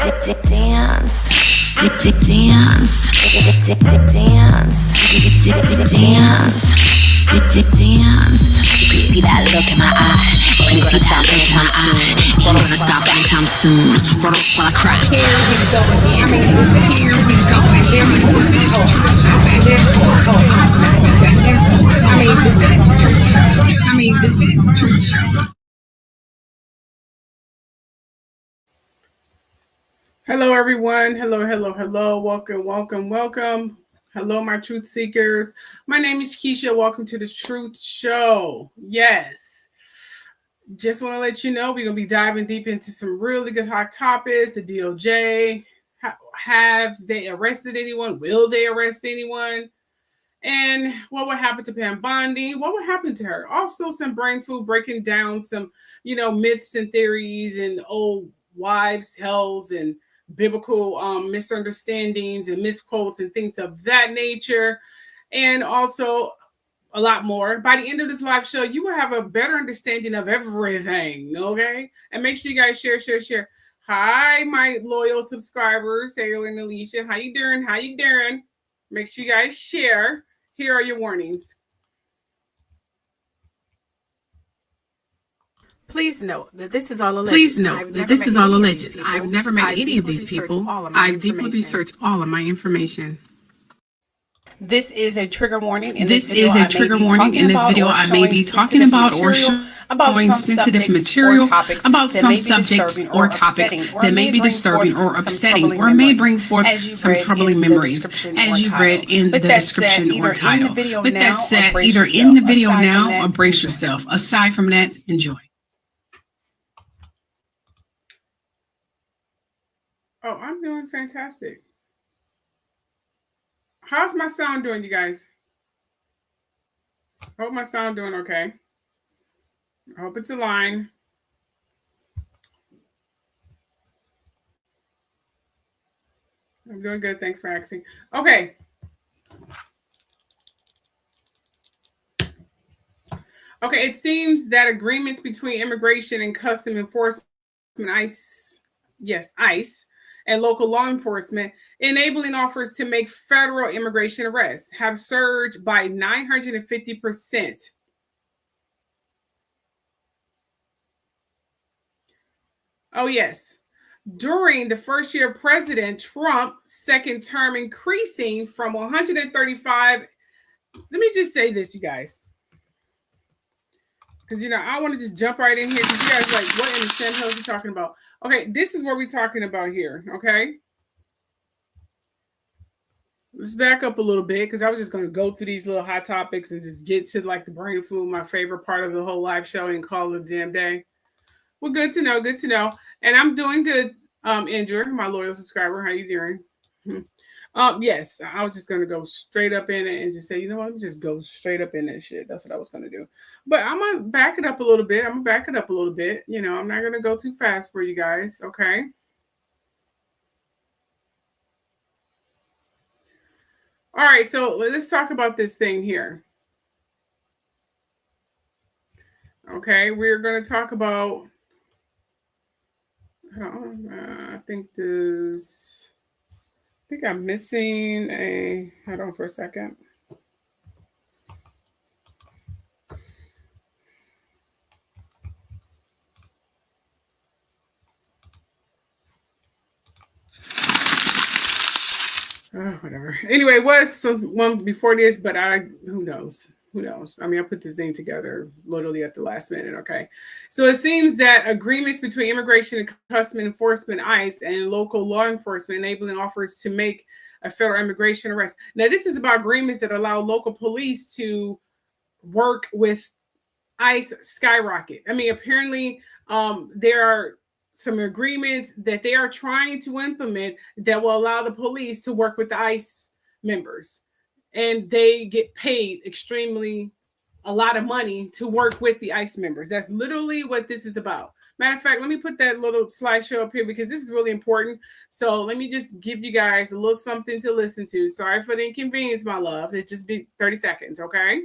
Dance, dance, dance. You can see that look in my eye. You ain't gonna stop anytime soon. You ain't gonna stop anytime soon. Roll up while I cry. Here we go again. I mean, this is here we go. And there's and there's I mean, this is the truth show. I mean, this is the truth show. Hello, everyone. Hello. Welcome. Hello, my truth seekers. My name is Keisha. Welcome to the Truth Show. Yes. Just want to let you know we're going to be diving deep into some really good hot topics. The DOJ, have they arrested anyone? Will they arrest anyone? And what would happen to Pam Bondi? What would happen to her? Also, some brain food, breaking down some, myths and theories and old wives' hells and biblical misunderstandings and misquotes and things of that nature, and also a lot more. By the end of this live show, you will have a better understanding of everything, okay? And make sure you guys share. Hi, my loyal subscribers, Taylor and Alicia. How you doing? Make sure you guys share. Here are your warnings. Please note that this is all alleged. I've never met any of these people. I've deeply researched all of my information. This is a trigger warning. In this video, I may be talking about or showing sensitive material about some subjects or topics that may be disturbing or upsetting or may bring forth some troubling memories, as you read in the description or title. With that said, either in the video now or brace yourself. Aside from that, enjoy. Oh, I'm doing fantastic. How's my sound doing, you guys? I hope my sound doing okay. I hope it's aligned. I'm doing good. Thanks for asking. Okay. Okay, it seems that agreements between immigration and custom enforcement, ICE, and local law enforcement enabling offers to make federal immigration arrests have surged by 950%. Oh, yes. During the first year of President Trump's second term, increasing from 135. Let me just say this, you guys. Because, I want to just jump right in here because you guys are like, what in the sand hell are you talking about? Okay, this is what we're talking about here, okay? Let's back up a little bit because I was just going to go through these little hot topics and just get to like the brain food, my favorite part of the whole live show, and call it a damn day. Well, good to know. And I'm doing good, Indra, my loyal subscriber. How you doing? Yes, I was just going to go straight up in it and just say, let me just go straight up in that shit. That's what I was going to do. But I'm going to back it up a little bit. I'm not going to go too fast for you guys, okay? All right, so let's talk about this thing here. Okay, we're going to talk about, I think I'm missing hold on for a second. Whatever. Anyway, was one before this, but who knows? I mean, I put this thing together literally at the last minute, okay? So it seems that agreements between immigration and customs enforcement, ICE, and local law enforcement enabling offers to make a federal immigration arrest. Now, this is about agreements that allow local police to work with ICE skyrocket. I mean, apparently there are some agreements that they are trying to implement that will allow the police to work with the ICE members. And they get paid a lot of money to work with the ICE members. That's literally what this is about. Matter of fact, let me put that little slideshow up here because this is really important. So let me just give you guys a little something to listen to. Sorry for the inconvenience, my love. It just be 30 seconds, okay?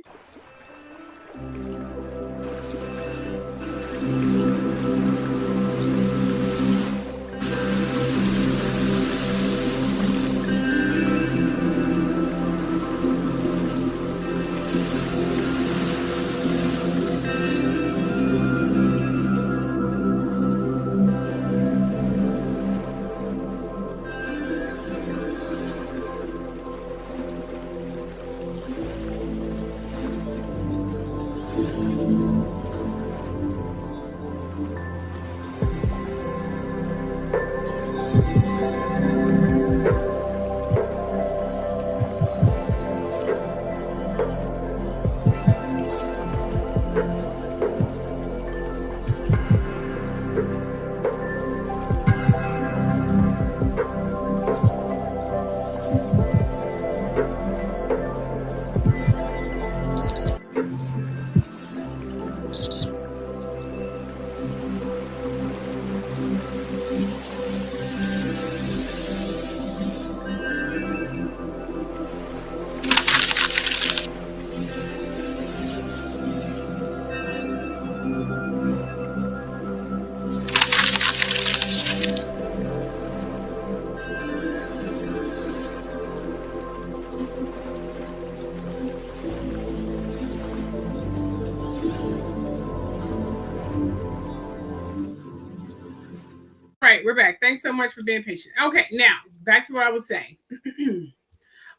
right, we're back. Thanks so much for being patient. Okay, now back to what I was saying.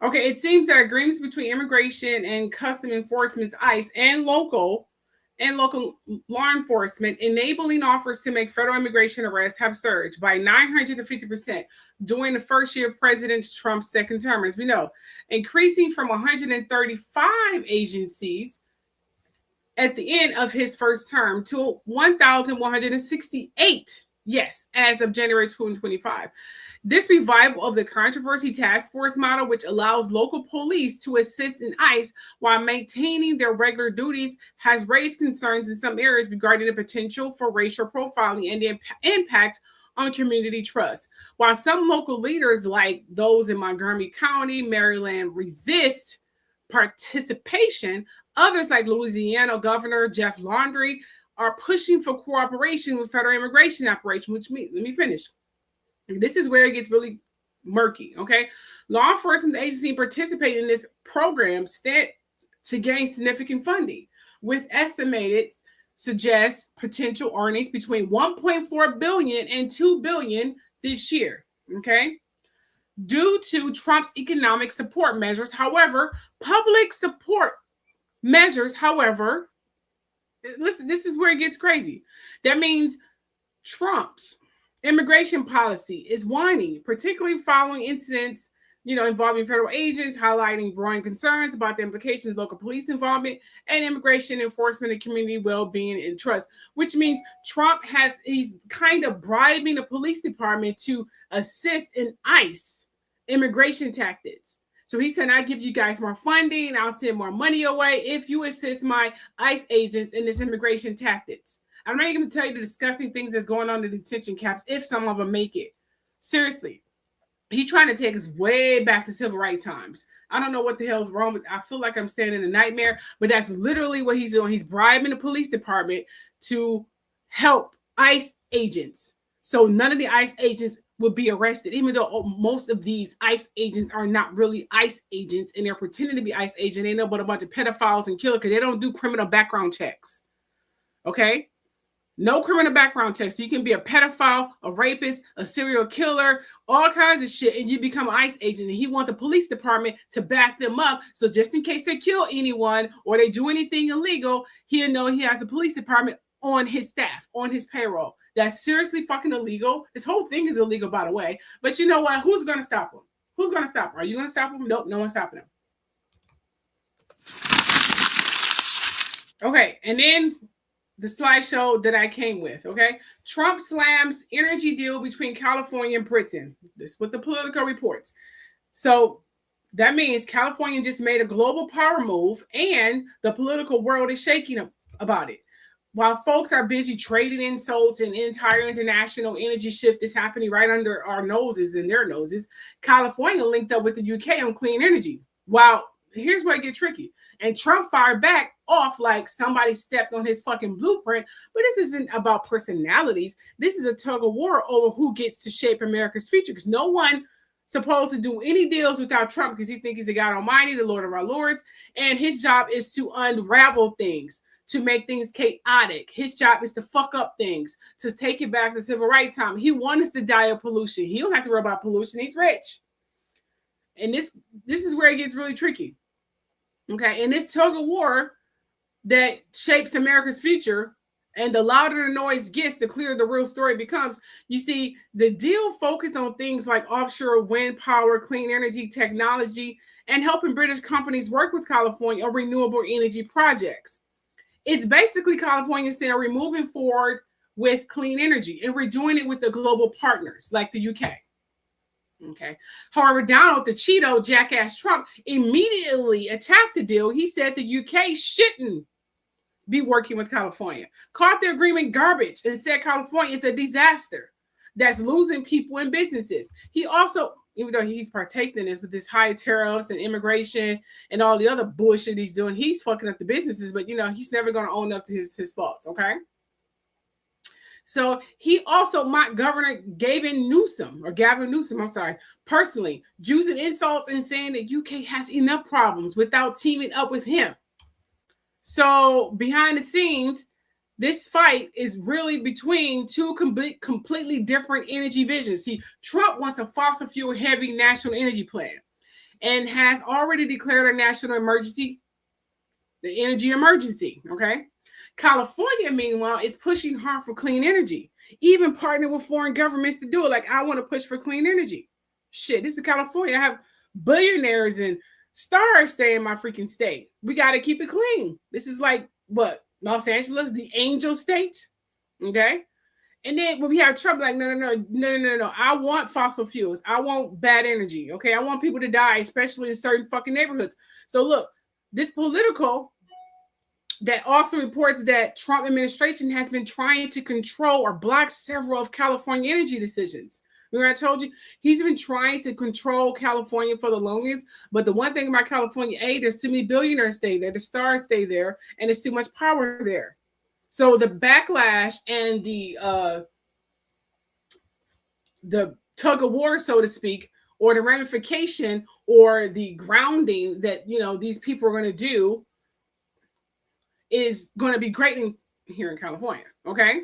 Okay, it seems that agreements between immigration and custom enforcement's ICE and local law enforcement enabling offers to make federal immigration arrests have surged by 950% during the first year of President Trump's second term, as we know, increasing from 135 agencies at the end of his first term to 1,168. Yes, as of January 2025. This revival of the controversy task force model, which allows local police to assist in ICE while maintaining their regular duties, has raised concerns in some areas regarding the potential for racial profiling and the impact on community trust. While some local leaders, like those in Montgomery County, Maryland, resist participation, others, like Louisiana Governor Jeff Landry, are pushing for cooperation with federal immigration operation, which means, let me finish. This is where it gets really murky, okay? Law enforcement agencies participate in this program to gain significant funding, with estimated suggest potential earnings between 1.4 billion and 2 billion this year, okay? Due to Trump's economic support measures, however, listen, this is where it gets crazy. That means Trump's immigration policy is waning, particularly following incidents, involving federal agents, highlighting growing concerns about the implications of local police involvement and immigration enforcement and community well-being and trust, which means he's kind of bribing the police department to assist in ICE immigration tactics. So he said, I give you guys more funding, I'll send more money away if you assist my ICE agents in this immigration tactics. I'm not even going to tell you the disgusting things that's going on in the detention camps if some of them make it. Seriously. He's trying to take us way back to civil rights times. I don't know what the hell's wrong with. I feel like I'm staying in a nightmare, but that's literally what he's doing. He's bribing the police department to help ICE agents. So none of the ICE agents would be arrested, even though most of these ICE agents are not really ICE agents and they're pretending to be ICE agents. They know about a bunch of pedophiles and killers because they don't do criminal background checks. Okay? No criminal background checks. So you can be a pedophile, a rapist, a serial killer, all kinds of shit, and you become an ICE agent. And he wants the police department to back them up. So just in case they kill anyone or they do anything illegal, he'll know he has a police department on his staff, on his payroll. That's seriously fucking illegal. This whole thing is illegal, by the way. But you know what? Who's going to stop him? Who's going to stop him? Are you going to stop him? Nope, no one's stopping him. Okay, and then the slideshow that I came with, okay? Trump slams energy deal between California and Britain. This is what the Politico reports. So that means California just made a global power move and the political world is shaking about it. While folks are busy trading insults and entire international energy shift is happening right under our noses and their noses, California linked up with the UK on clean energy. Wow, here's where it gets tricky. And Trump fired back off like somebody stepped on his fucking blueprint. But this isn't about personalities. This is a tug of war over who gets to shape America's future. Because no one supposed to do any deals without Trump because he thinks he's the God Almighty, the Lord of our Lords. And his job is to unravel things, to make things chaotic. His job is to fuck up things, to take it back to civil rights time. He wants us to die of pollution. He don't have to worry about pollution. He's rich. And this is where it gets really tricky. Okay, and this tug of war that shapes America's future, and the louder the noise gets, the clearer the real story becomes. You see, the deal focused on things like offshore wind power, clean energy technology, and helping British companies work with California on renewable energy projects. It's basically California saying we're moving forward with clean energy, and we're doing it with the global partners like the UK. Okay. However, Donald the Cheeto jackass Trump immediately attacked the deal. He said the UK shouldn't be working with California, called the agreement garbage, and said California is a disaster that's losing people and businesses. He also, even though he's partaking in this with this high tariffs and immigration and all the other bullshit he's doing, he's fucking up the businesses, but he's never going to own up to his faults. Okay. So he also mocked Governor Gavin Newsom, personally, using insults and saying that UK has enough problems without teaming up with him. So behind the scenes, this fight is really between two completely different energy visions. See, Trump wants a fossil fuel heavy national energy plan and has already declared a national emergency, the energy emergency, okay? California, meanwhile, is pushing hard for clean energy, even partnering with foreign governments to do it. Like, I want to push for clean energy. Shit, this is California. I have billionaires and stars stay in my freaking state. We got to keep it clean. This is like, what, Los Angeles, the angel state? Okay? And then when we have Trump, like, no. I want fossil fuels. I want bad energy, okay? I want people to die, especially in certain fucking neighborhoods. So look, this political that also reports that Trump administration has been trying to control or block several of California energy decisions. Remember I told you, he's been trying to control California for the longest. But the one thing about California, there's too many billionaires stay there, the stars stay there, and there's too much power there. So the backlash and the tug of war, so to speak, or the ramification or the grounding that, these people are going to do is going to be great here in California, okay?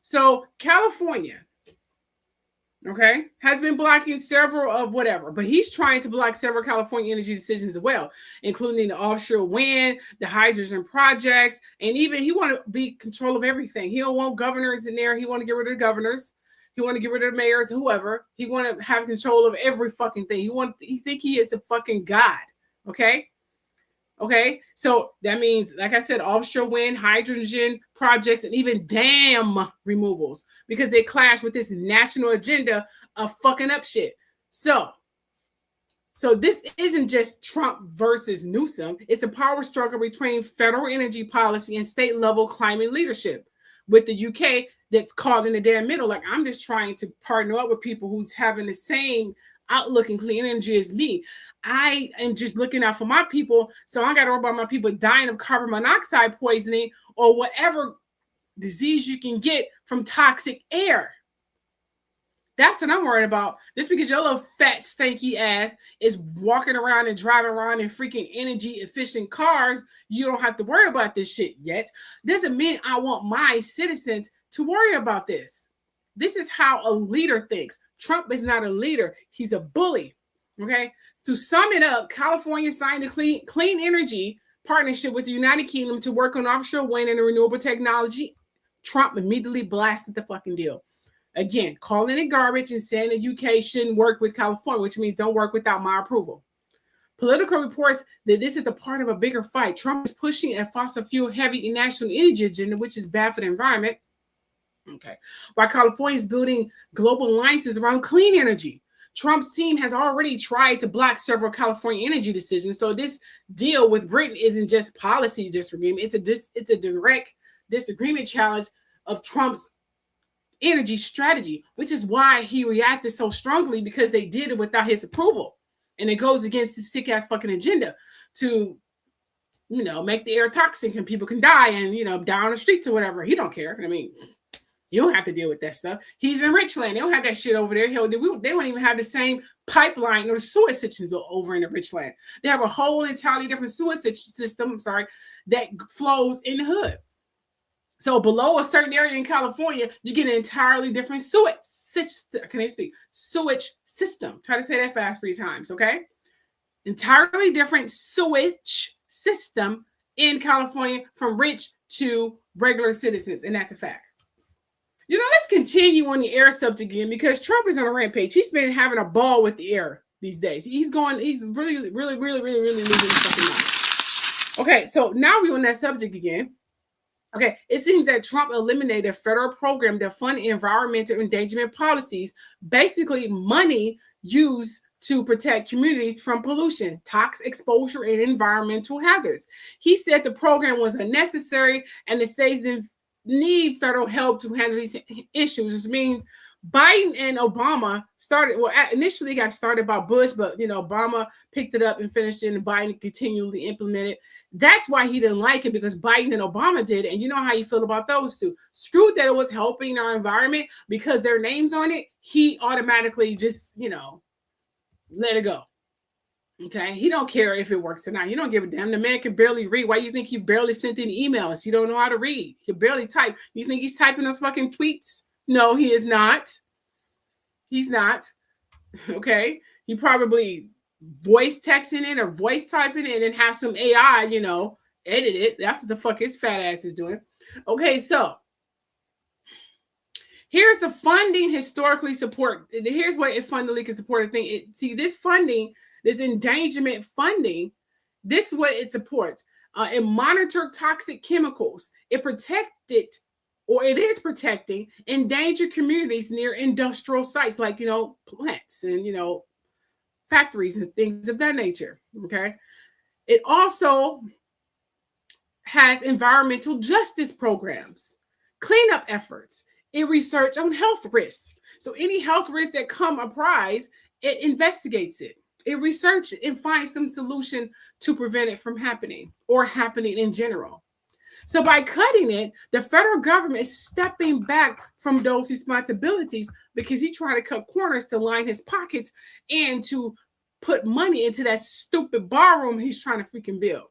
So California, okay, has been blocking several of whatever, but he's trying to block several California energy decisions as well, including the offshore wind, the hydrogen projects, and even he want to be control of everything. He don't want governors in there. He want to get rid of the governors. He want to get rid of the mayors, whoever. He want to have control of every fucking thing. He think he is a fucking god, okay? Okay, so that means, like I said, offshore wind, hydrogen projects, and even dam removals, because they clash with this national agenda of fucking up shit. So this isn't just Trump versus Newsom. It's a power struggle between federal energy policy and state level climate leadership, with the UK that's caught in the damn middle. Like, I'm just trying to partner up with people who's having the same outlook and clean energy as me. I am just looking out for my people, so I got to worry about my people dying of carbon monoxide poisoning or whatever disease you can get from toxic air. That's what I'm worried about. Just because your little fat, stanky ass is walking around and driving around in freaking energy efficient cars, you don't have to worry about this shit yet. Doesn't mean I want my citizens to worry about this. This is how a leader thinks. Trump is not a leader. He's a bully. Okay. To sum it up, California signed a clean energy partnership with the United Kingdom to work on offshore wind and renewable technology. Trump immediately blasted the fucking deal. Again, calling it garbage and saying the UK shouldn't work with California, which means don't work without my approval. Political reports that this is a part of a bigger fight. Trump is pushing a fossil fuel heavy national energy agenda, which is bad for the environment. Okay. While California is building global alliances around clean energy. Trump's team has already tried to block several California energy decisions. So this deal with Britain isn't just policy disagreement. It's a direct disagreement challenge of Trump's energy strategy, which is why he reacted so strongly, because they did it without his approval. And it goes against his sick ass fucking agenda to, make the air toxic and people can die and, die on the streets or whatever. He don't care. I mean, you don't have to deal with that stuff. He's in Richland. They don't have that shit over there. Hell, they don't even have the same pipeline or the sewage systems over in the Richland. They have a whole entirely different sewage system, that flows in the hood. So below a certain area in California, you get an entirely different sewage system. Can I speak? Sewage system. Try to say that fast 3 times, okay? Entirely different sewage system in California from rich to regular citizens, and that's a fact. Let's continue on the air subject again, because Trump is on a rampage. He's been having a ball with the air these days. He's really losing something else. Okay, so now we're on that subject again. Okay, it seems that Trump eliminated a federal program that funded environmental endangerment policies, basically money used to protect communities from pollution, toxic exposure, and environmental hazards. He said the program was unnecessary and the states didn't need federal help to handle these issues, which means Biden and Obama initially got started by Bush, but Obama picked it up and finished it, and Biden continually implemented. That's why he didn't like it, because Biden and Obama did it. And you know how you feel about those two. Screwed that it was helping our environment because their names on it, he automatically just, let it go. Okay, he don't care if it works or not. He don't give a damn. The man can barely read. Why you think he barely sent in emails? He don't know how to read. He barely type. You think he's typing those fucking tweets? No, he is not. He's not. Okay, he probably voice texting it or voice typing it and have some AI, edit it. That's what the fuck his fat ass is doing. Okay, so here's the funding historically support. Here's what it fundally can support a thing. See, this funding, this endangerment funding, this is what it supports. It monitors toxic chemicals. It protected, or it is protecting endangered communities near industrial sites like, plants and, factories and things of that nature. Okay. It also has environmental justice programs, cleanup efforts, it research on health risks. So any health risks that come uprise, it investigates it. It researches and finds some solution to prevent it from happening or happening in general. So by cutting it, the federal government is stepping back from those responsibilities because he's trying to cut corners to line his pockets and to put money into that stupid ballroom he's trying to freaking build.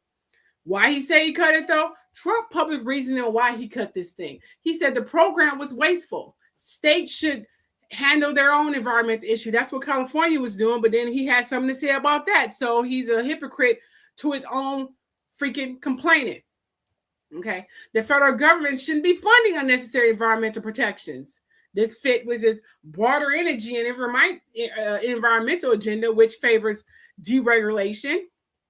Why he say he cut it though? Trump public reasoning why he cut this thing. He said the program was wasteful. States should handle their own environmental issue. That's what California was doing, but then he had something to say about that. So he's a hypocrite to his own freaking complaining. Okay. The federal government shouldn't be funding unnecessary environmental protections. This fit with his broader energy and environmental agenda, which favors deregulation.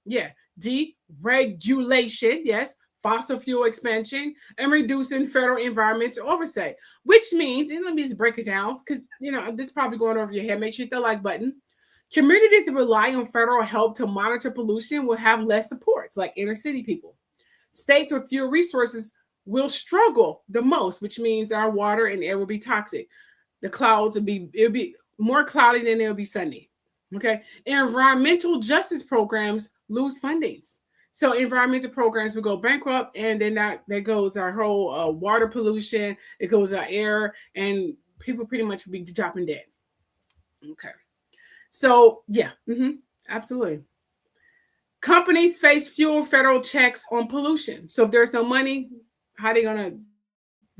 Yeah, deregulation. Yes, fossil fuel expansion and reducing federal environmental oversight, which means, and let me just break it down because, this is probably going over your head. Make sure you hit the like button. Communities that rely on federal help to monitor pollution will have less supports, like inner city people. States with fewer resources will struggle the most, which means our water and air will be toxic. The clouds it'll be more cloudy than it'll be sunny. Okay. Environmental justice programs lose fundings. So environmental programs will go bankrupt, and then that goes our whole water pollution, it goes our air, and people pretty much will be dropping dead. Okay. So yeah, absolutely. Companies face fewer federal checks on pollution. So if there's no money, how are they going to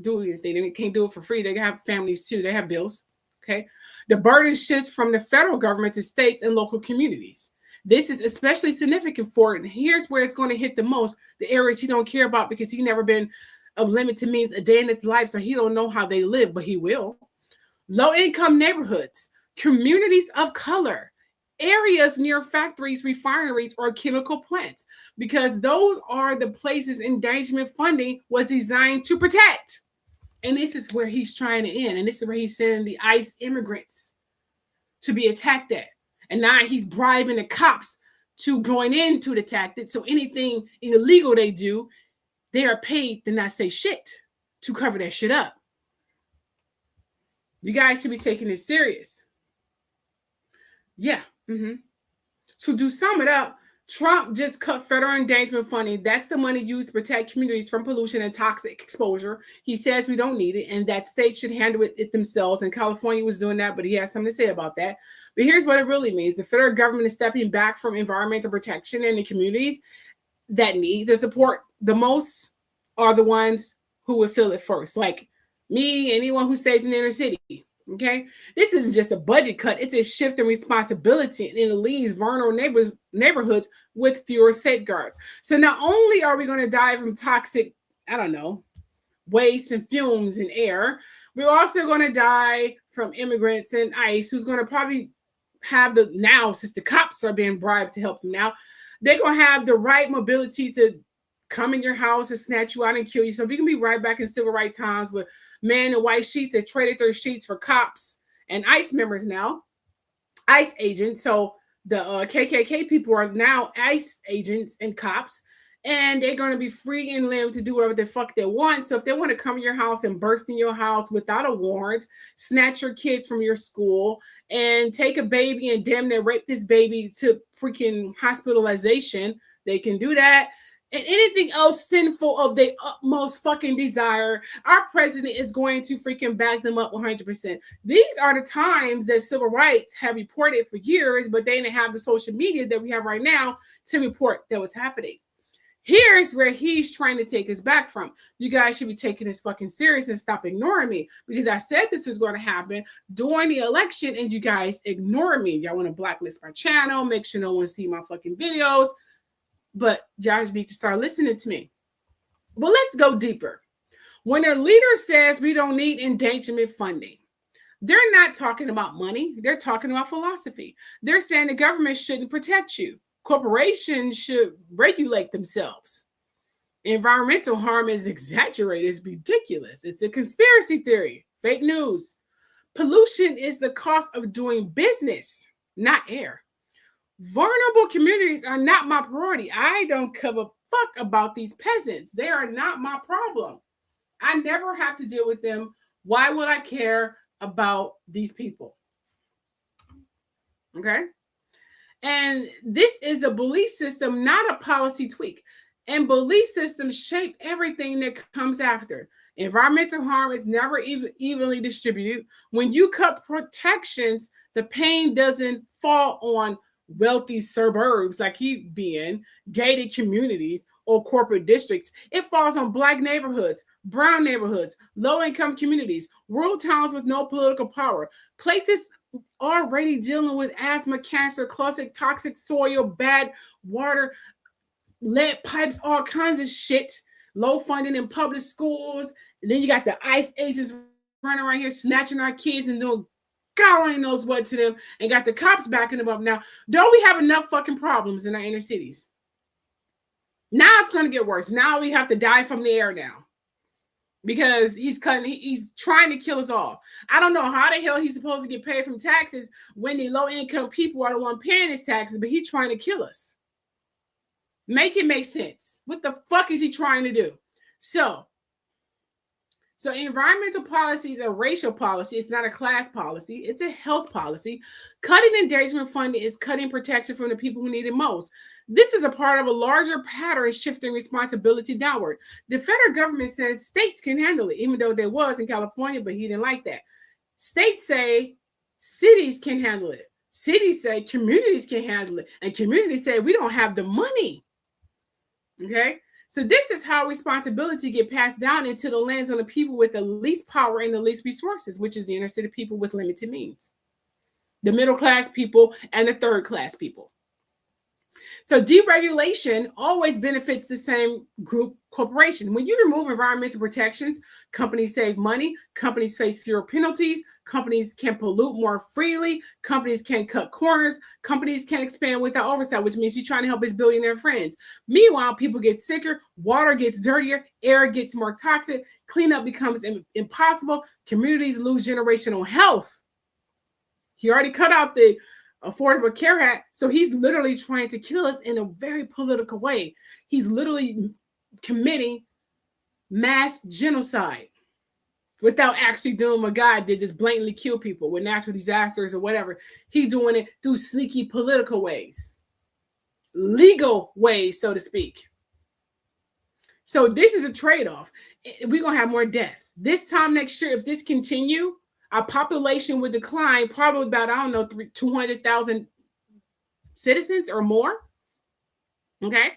do anything? They can't do it for free. They have families too. They have bills. Okay. The burden shifts from the federal government to states and local communities. This is especially significant for it. And here's where it's going to hit the most, the areas he don't care about because he's never been of limited means a day in his life. So he don't know how they live, but he will. Low-income neighborhoods, communities of color, areas near factories, refineries, or chemical plants, because those are the places endangerment funding was designed to protect. And this is where he's trying to end. And this is where he's sending the ICE immigrants to be attacked at. And now he's bribing the cops to join into the tactic. So anything illegal they do, they are paid to not say shit to cover that shit up. You guys should be taking this serious. Yeah. So to sum it up, Trump just cut federal endangerment funding. That's the money used to protect communities from pollution and toxic exposure. He says we don't need it and that states should handle it themselves. And California was doing that, but he has something to say about that. But here's what it really means. The federal government is stepping back from environmental protection, and the communities that need the support the most are the ones who would feel it first. Like me, anyone who stays in the inner city. Okay, this isn't just a budget cut. It's a shift in responsibility, and it leaves vulnerable neighborhoods with fewer safeguards. So not only are we going to die from toxic, waste and fumes in air, we're also going to die from immigrants and ICE, who's going to probably have since the cops are being bribed to help them now, they're going to have the right mobility to come in your house and snatch you out and kill you. So we can be right back in civil rights times with men in white sheets that traded their sheets for cops and ICE members now, ICE agents. So the KKK people are now ICE agents and cops, and they're going to be free and limb to do whatever the fuck they want. So if they want to come in your house and burst in your house without a warrant, snatch your kids from your school, and take a baby and damn near rape this baby to freaking hospitalization, they can do that. and anything else sinful of their utmost fucking desire, our president is going to freaking back them up 100%. These are the times that civil rights have reported for years, but they didn't have the social media that we have right now to report that was happening. Here's where he's trying to take us back from. You guys should be taking this fucking serious and stop ignoring me, because I said this is going to happen during the election and you guys ignore me. Y'all want to blacklist my channel, make sure no one see my fucking videos. But y'all need to start listening to me. But let's go deeper. When a leader says we don't need endangerment funding, they're not talking about money. They're talking about philosophy. They're saying the government shouldn't protect you. Corporations should regulate themselves. Environmental harm is exaggerated. It's ridiculous. It's a conspiracy theory. Fake news. Pollution is the cost of doing business, not air. Vulnerable communities are not my priority. I don't give a fuck about these peasants. They are not my problem. I never have to deal with them. Why would I care about these people? Okay? And this is a belief system, not a policy tweak. And belief systems shape everything that comes after. Environmental harm is never evenly distributed. When you cut protections, the pain doesn't fall on wealthy suburbs like he be in, gated communities, or corporate districts. It falls on Black neighborhoods, brown neighborhoods, low-income communities, rural towns with no political power, places already dealing with asthma, cancer, classic, toxic soil, bad water, lead pipes, all kinds of shit, low funding in public schools. And then you got the ICE agents running around here snatching our kids and doing God only knows what to them, and got the cops backing them up now. Don't we have enough fucking problems in our inner cities? Now it's going to get worse. Now we have to die from the air now, because he's trying to kill us all. I don't know how the hell he's supposed to get paid from taxes when the low-income people are the one paying his taxes, but he's trying to kill us. Make it make sense. What the fuck is he trying to do? So environmental policy is a racial policy. It's not a class policy. It's a health policy. Cutting endangerment funding is cutting protection from the people who need it most. This is a part of a larger pattern shifting responsibility downward. The federal government says states can handle it, even though there was in California, but he didn't like that. States say cities can handle it. Cities say communities can handle it. And communities say we don't have the money. Okay? So this is how responsibility get passed down into the lands on the people with the least power and the least resources, which is the inner city people with limited means, the middle class people, and the third class people. So deregulation always benefits the same group corporation. When you remove environmental protections, companies save money, companies face fewer penalties, companies can pollute more freely, companies can cut corners, companies can expand without oversight, which means you're trying to help his billionaire friends. Meanwhile, people get sicker, water gets dirtier, air gets more toxic, cleanup becomes impossible, communities lose generational health. He already cut out the Affordable Care Act, so he's literally trying to kill us in a very political way. He's literally committing mass genocide without actually doing what God did, just blatantly kill people with natural disasters or whatever. He's doing it through sneaky political ways, legal ways, so to speak. So this is a trade-off. We're going to have more deaths. This time next year, if this continue, our population would decline probably about, 200,000 citizens or more. Okay?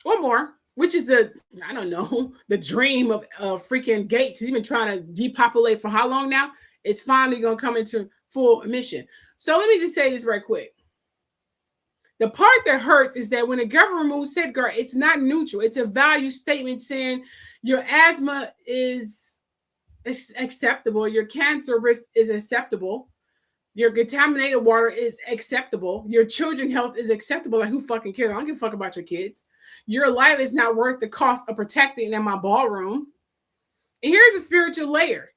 Or more, which is the dream of freaking Gates. He's been trying to depopulate for how long now? It's finally going to come into full emission. So let me just say this right quick. The part that hurts is that when the government removes safeguard, it's not neutral. It's a value statement saying your asthma is acceptable, your cancer risk is acceptable, your contaminated water is acceptable, your children's health is acceptable. Like, who fucking cares? I don't give a fuck about your kids. Your life is not worth the cost of protecting in my ballroom. And here's a spiritual layer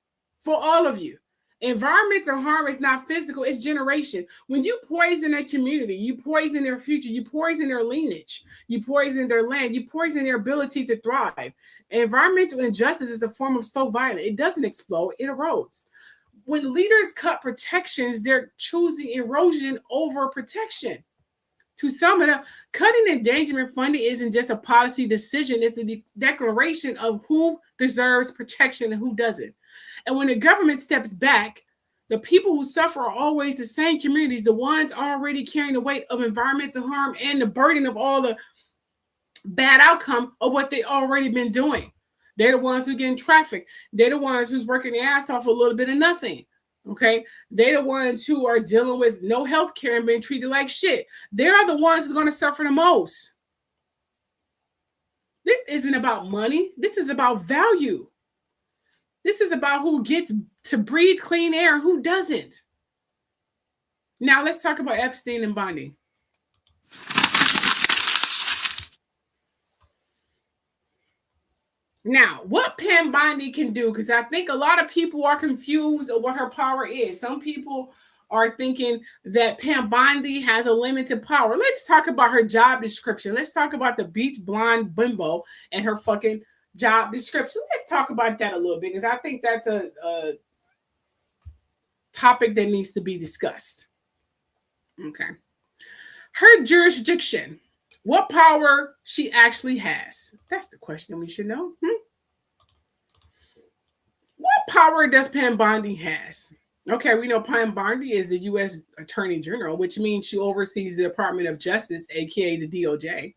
for all of you. Environmental harm is not physical, it's generation. When you poison a community, you poison their future, you poison their lineage, you poison their land, you poison their ability to thrive. Environmental injustice is a form of slow violence. It doesn't explode, it erodes. When leaders cut protections, they're choosing erosion over protection. To sum it up, cutting endangerment funding isn't just a policy decision, it's the declaration of who deserves protection and who doesn't. And when the government steps back, the people who suffer are always the same communities, the ones already carrying the weight of environmental harm and the burden of all the bad outcome of what they already been doing. They're the ones who get in traffic. They're the ones who's working their ass off a little bit of nothing. Okay, they're the ones who are dealing with no health care and being treated like shit. They are the ones who's going to suffer the most. This isn't about money. This is about value. This is about who gets to breathe clean air and who doesn't. Now let's talk about Epstein and Bondi. Now, what Pam Bondi can do, because I think a lot of people are confused of what her power is. Some people are thinking that Pam Bondi has a limited power. Let's talk about her job description. Let's talk about the beach blonde bimbo and her fucking job description. Let's talk about that a little bit, because I think that's a topic that needs to be discussed. Okay. Her jurisdiction. What power she actually has? That's the question we should know. What power does Pam Bondi has? Okay, we know Pam Bondi is the U.S. Attorney General, which means she oversees the Department of Justice, aka the DOJ.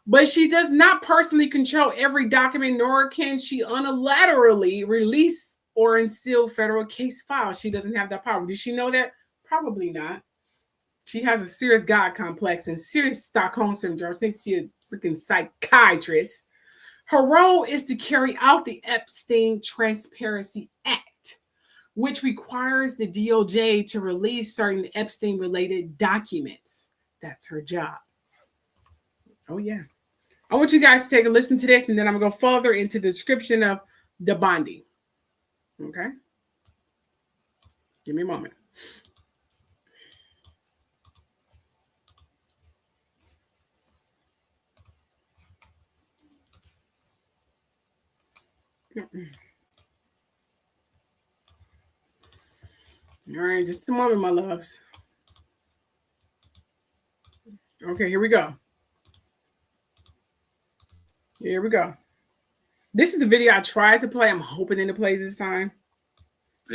But she does not personally control every document, nor can she unilaterally release or unseal federal case files. She doesn't have that power. Does she know that? Probably not. She has a serious God complex and serious Stockholm syndrome. I think she's a freaking psychiatrist. Her role is to carry out the Epstein Transparency Act, which requires the DOJ to release certain Epstein-related documents. That's her job. Oh, yeah. I want you guys to take a listen to this, and then I'm going to go further into the description of the Bondi. Okay? Give me a moment. All right, just a moment, my loves. Okay, here we go. Here we go. This is the video I tried to play. I'm hoping it plays this time.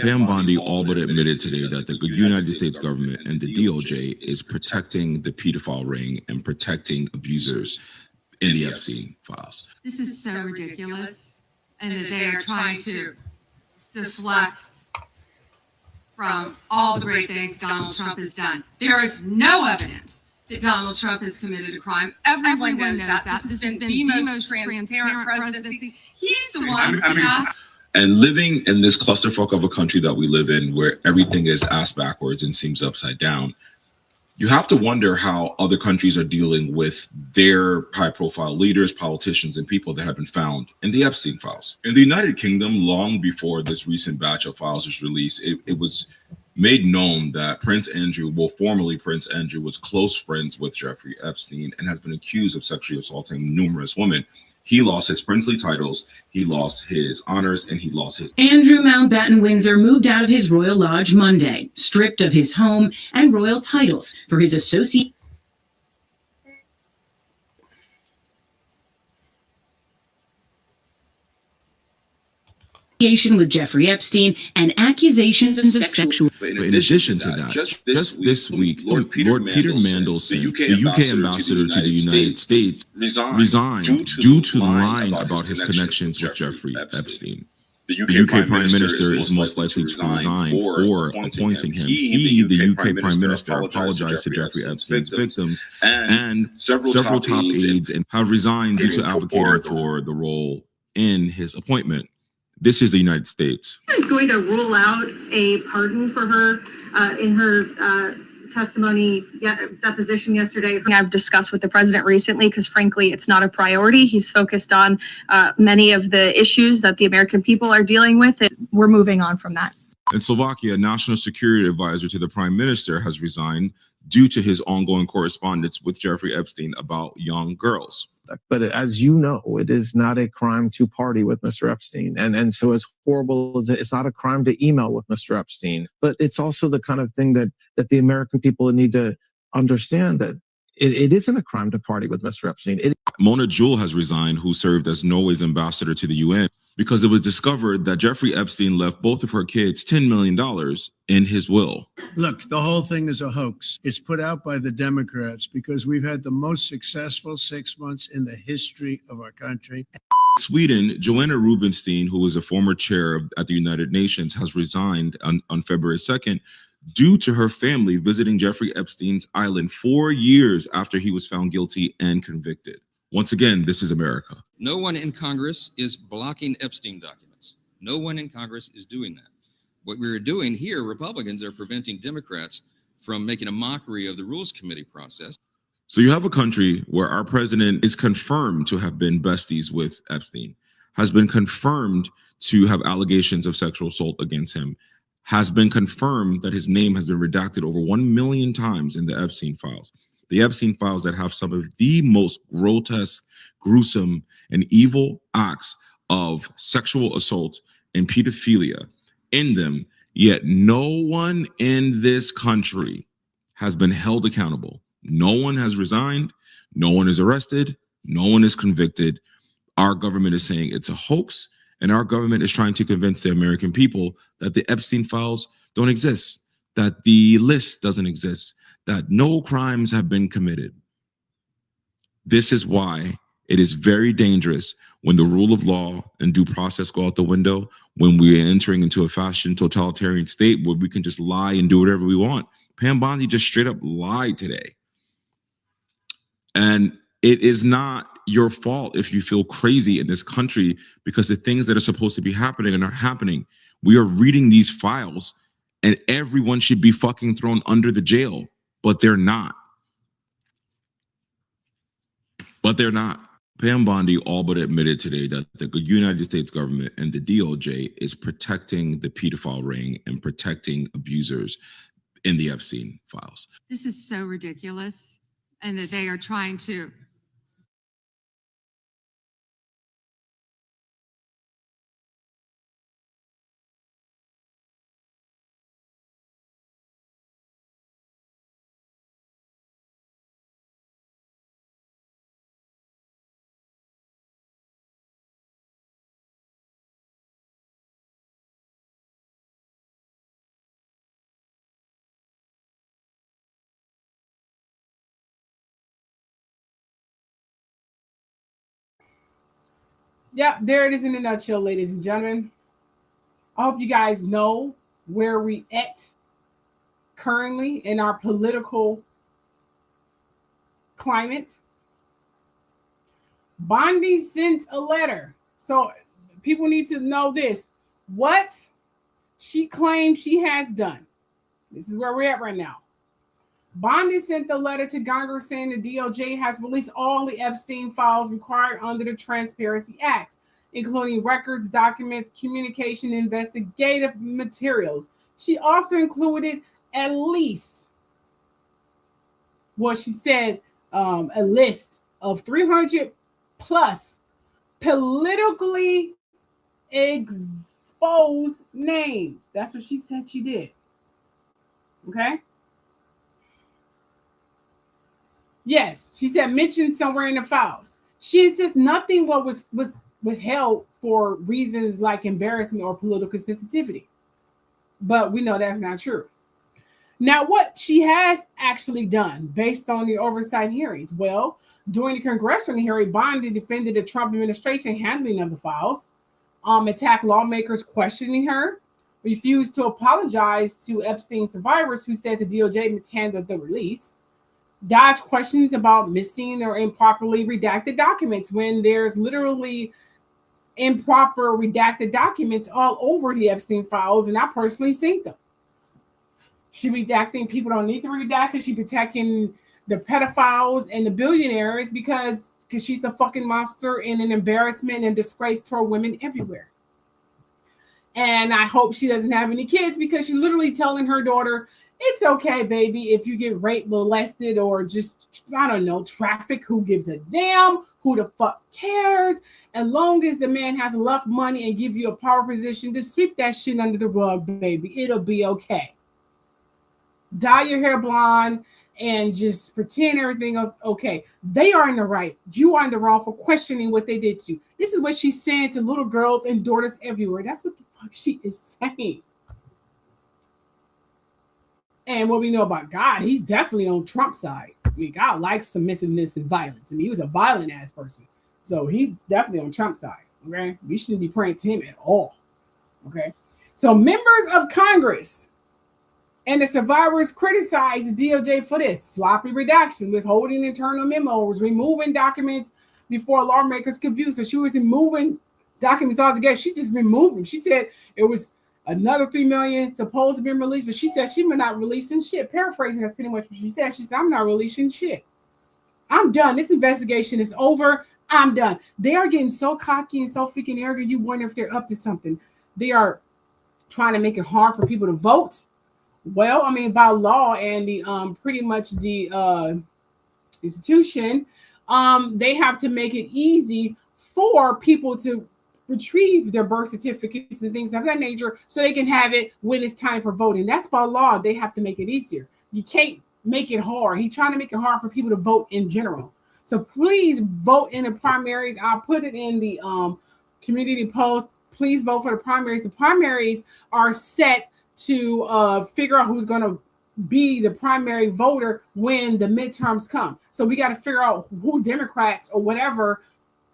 Pam Bondi all but admitted today that the United States government and the DOJ is protecting the pedophile ring and protecting abusers in the Epstein files. This is so ridiculous, and that they are trying to deflect from all the great things Donald Trump has done. There is no evidence that Donald Trump has committed a crime. Everyone knows that. This has been the most transparent presidency. He's the one who has. And living in this clusterfuck of a country that we live in, where everything is ass backwards and seems upside down, you have to wonder how other countries are dealing with their high-profile leaders, politicians, and people that have been found in the Epstein files. In the United Kingdom, long before this recent batch of files was released, it was made known that Prince Andrew, formerly Prince Andrew, was close friends with Jeffrey Epstein and has been accused of sexually assaulting numerous women. He lost his princely titles, he lost his honors, and he lost his... Andrew Mountbatten Windsor moved out of his royal lodge Monday, stripped of his home and royal titles for his association with Jeffrey Epstein and accusations of sexual... In addition to that, just this week, Lord Peter Mandelson, the UK ambassador to the United States, resigned due to lying about his connections with Jeffrey Epstein. The UK Prime Minister is most likely to resign for appointing him. He, the UK Prime Minister, apologized to Jeffrey Epstein's victims, and several top aides have resigned due to advocating for the role in his appointment. This is the United States. I'm going to rule out a pardon for her in her testimony deposition yesterday. I've discussed with the president recently because, frankly, it's not a priority. He's focused on many of the issues that the American people are dealing with. And we're moving on from that. In Slovakia, a national security advisor to the prime minister has resigned due to his ongoing correspondence with Jeffrey Epstein about young girls. But as you know, it is not a crime to party with Mr. Epstein. And so as horrible as it's not a crime to email with Mr. Epstein, but it's also the kind of thing that the American people need to understand, that It isn't a crime to party with Mr. Epstein. Mona Jewell has resigned, who served as Norway's ambassador to the UN, because it was discovered that Jeffrey Epstein left both of her kids $10 million in his will. Look, the whole thing is a hoax. It's put out by the Democrats because we've had the most successful 6 months in the history of our country. Sweden, Joanna Rubinstein, who was a former chair at the United Nations, has resigned on February 2nd due to her family visiting Jeffrey Epstein's island 4 years after he was found guilty and convicted. Once again, this is America. No one in Congress is blocking Epstein documents. No one in Congress is doing that. What we're doing here, Republicans are preventing Democrats from making a mockery of the Rules Committee process. So you have a country where our president is confirmed to have been besties with Epstein, has been confirmed to have allegations of sexual assault against him, has been confirmed that his name has been redacted over 1 million times in the Epstein files. The Epstein files that have some of the most grotesque, gruesome, and evil acts of sexual assault and pedophilia in them, yet no one in this country has been held accountable. No one has resigned. No one is arrested. No one is convicted. Our government is saying it's a hoax, and our government is trying to convince the American people that the Epstein files don't exist, that the list doesn't exist, that no crimes have been committed. This is why it is very dangerous when the rule of law and due process go out the window, when we are entering into a fashion totalitarian state where we can just lie and do whatever we want. Pam Bondi just straight up lied today. And it is not your fault if you feel crazy in this country because the things that are supposed to be happening are not happening. We are reading these files and everyone should be fucking thrown under the jail, but they're not. But they're not. Pam Bondi all but admitted today that the United States government and the DOJ is protecting the pedophile ring and protecting abusers in the Epstein files. This is so ridiculous, and that they are trying to Yeah, there it is in a nutshell, ladies and gentlemen. I hope you guys know where we at currently in our political climate. Bondi sent a letter. So people need to know this. What she claims she has done. This is where we're at right now. Bondi sent the letter to Congress saying the DOJ has released all the Epstein files required under the Transparency Act, including records, documents, communication, investigative materials. She also included at least, what she said, a list of 300 plus politically exposed names. That's what she said she did. Okay? Yes, she said mentioned somewhere in the files. She insists nothing was withheld for reasons like embarrassment or political sensitivity. But we know that's not true. Now, what she has actually done based on the oversight hearings? Well, during the congressional hearing, Bondi defended the Trump administration handling of the files, attacked lawmakers questioning her, refused to apologize to Epstein survivors who said the DOJ mishandled the release, dodged questions about missing or improperly redacted documents when there's literally improper redacted documents all over the Epstein files, and I personally seen them. She redacting people don't need to redact it. She protecting the pedophiles and the billionaires because she's a fucking monster and an embarrassment and disgrace to our women everywhere. And I hope she doesn't have any kids because she's literally telling her daughter, it's okay, baby, if you get raped, molested, or just, I don't know, trafficked. Who gives a damn? Who the fuck cares? As long as the man has enough money and give you a power position, just sweep that shit under the rug, baby. It'll be okay. dye your hair blonde and just pretend everything else okay. They are in the right. You are in the wrong for questioning what they did to you. This is what she's saying to little girls and daughters everywhere. That's what the fuck she is saying. And what we know about God, he's definitely on Trump's side. I mean, God likes submissiveness and violence. I mean, he was a violent ass person. So he's definitely on Trump's side. Okay. We shouldn't be praying to him at all. Okay. So members of Congress and the survivors criticized the DOJ for this sloppy redaction, withholding internal memos, removing documents before lawmakers could view. So she wasn't moving documents altogether. She just removed them. She said it was another 3 million supposed to be released, but she said she was not releasing shit. Paraphrasing, that's pretty much what she said. She said, I'm not releasing shit. I'm done. This investigation is over. I'm done. They are getting so cocky and so freaking arrogant. You wonder if they're up to something. They are trying to make it hard for people to vote. Well, I mean, by law and the pretty much the institution, they have to make it easy for people to retrieve their birth certificates and things of that nature so they can have it when it's time for voting. That's by law. They have to make it easier. You can't make it hard. He's trying to make it hard for people to vote in general. So please vote in the primaries. I'll put it in the community post. Please vote for the primaries. The primaries are set to figure out who's going to be the primary voter when the midterms come. So we got to figure out who Democrats or whatever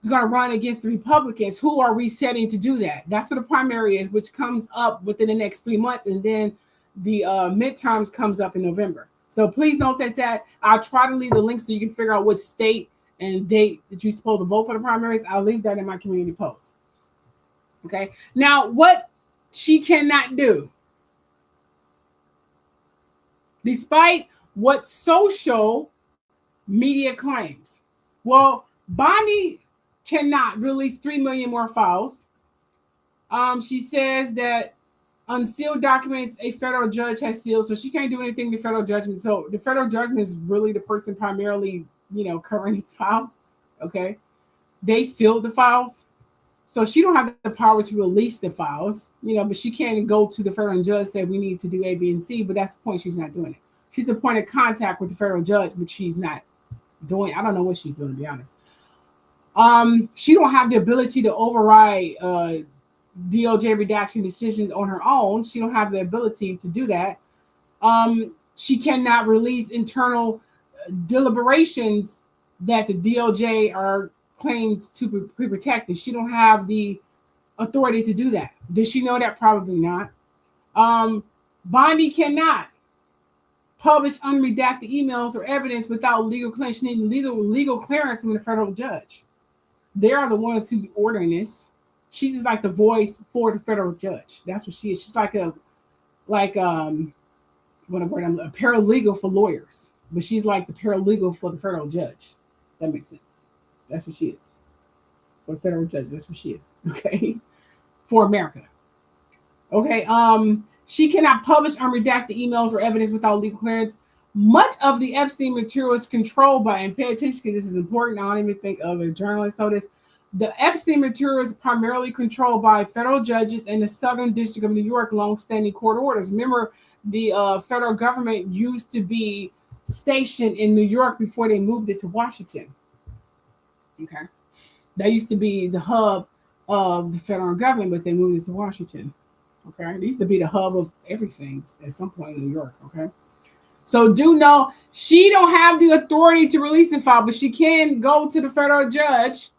is going to run against the Republicans. Who are we setting to do that? That's what a primary is, which comes up within the next 3 months. And then the midterms comes up in November. So please note that I'll try to leave the link so you can figure out what state and date that you're supposed to vote for the primaries. I'll leave that in my community post. Okay. Now, what she cannot do, despite what social media claims. Well, Bondi cannot release 3 million more files. She says that unsealed documents a federal judge has sealed, so she can't do anything to federal judgment. So the federal judgment is really the person primarily, covering these files. Okay. They sealed the files. So she don't have the power to release the files, but she can go to the federal judge and say, we need to do A, B, and C, but that's the point. She's not doing it. She's the point of contact with the federal judge, but she's not doing, I don't know what she's doing, to be honest. She don't have the ability to override DOJ redaction decisions on her own. She don't have the ability to do that. She cannot release internal deliberations that the DOJ are claims to be protected. She don't have the authority to do that. Does she know that? Probably not. Bondi cannot publish unredacted emails or evidence without legal clearance. She needs legal clearance from the federal judge. They are the ones who's ordering this. She's just like the voice for the federal judge. That's what she is. She's like a paralegal for lawyers, but she's like the paralegal for the federal judge. That makes sense. That's what she is. For the federal judge, that's what she is. Okay. For America. Okay. She cannot publish unredacted emails or evidence without legal clearance. Much of the Epstein material is controlled by, and pay attention because this is important. I don't even think other journalists know this. The Epstein material is primarily controlled by federal judges in the Southern District of New York, long-standing court orders. Remember, the federal government used to be stationed in New York before they moved it to Washington. Okay. That used to be the hub of the federal government, but they moved it to Washington. Okay. It used to be the hub of everything at some point in New York. Okay. So do know she don't have the authority to release the file, but she can go to the federal judge,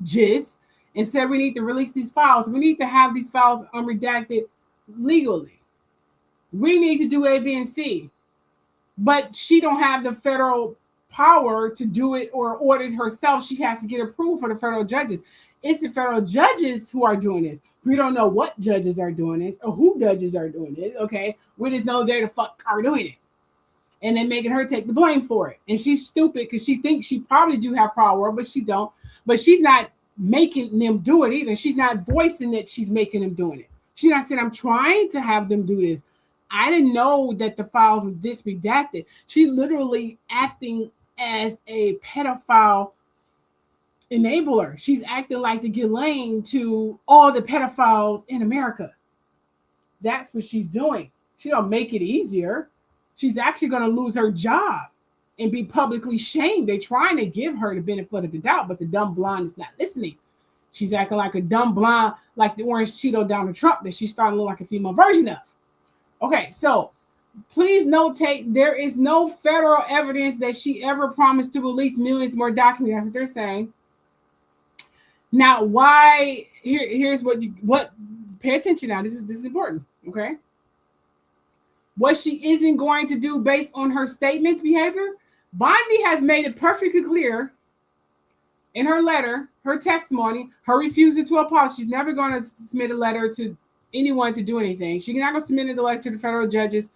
and say we need to release these files. We need to have these files unredacted legally. We need to do A, B, and C. But she don't have the federal power to do it or order it herself. She has to get approval for the federal judges. It's the federal judges who are doing this. We don't know what judges are doing this or who judges are doing it. Okay. We just know they're the fuck are doing it. And then making her take the blame for it. And she's stupid because she thinks she probably do have power, but she don't. But she's not making them do it either. She's not voicing that she's making them doing it. She's not saying, I'm trying to have them do this. I didn't know that the files were this redacted. She's literally acting as a pedophile enabler. She's acting like the Ghislaine to all the pedophiles in America. That's what she's doing. She don't make it easier. She's actually going to lose her job and be publicly shamed. They're trying to give her the benefit of the doubt, but the dumb blonde is not listening. She's acting like a dumb blonde, like the orange Cheeto Donald Trump that she's starting to look like a female version of. Okay, so please notate, there is no federal evidence that she ever promised to release millions more documents. That's what they're saying. Now, why? Here's what pay attention now. This is important, okay? What she isn't going to do based on her statements, behavior, Bondi has made it perfectly clear in her letter, her testimony, her refusal to apologize. She's never going to submit a letter to anyone to do anything. She's not going to submit a letter to the federal judges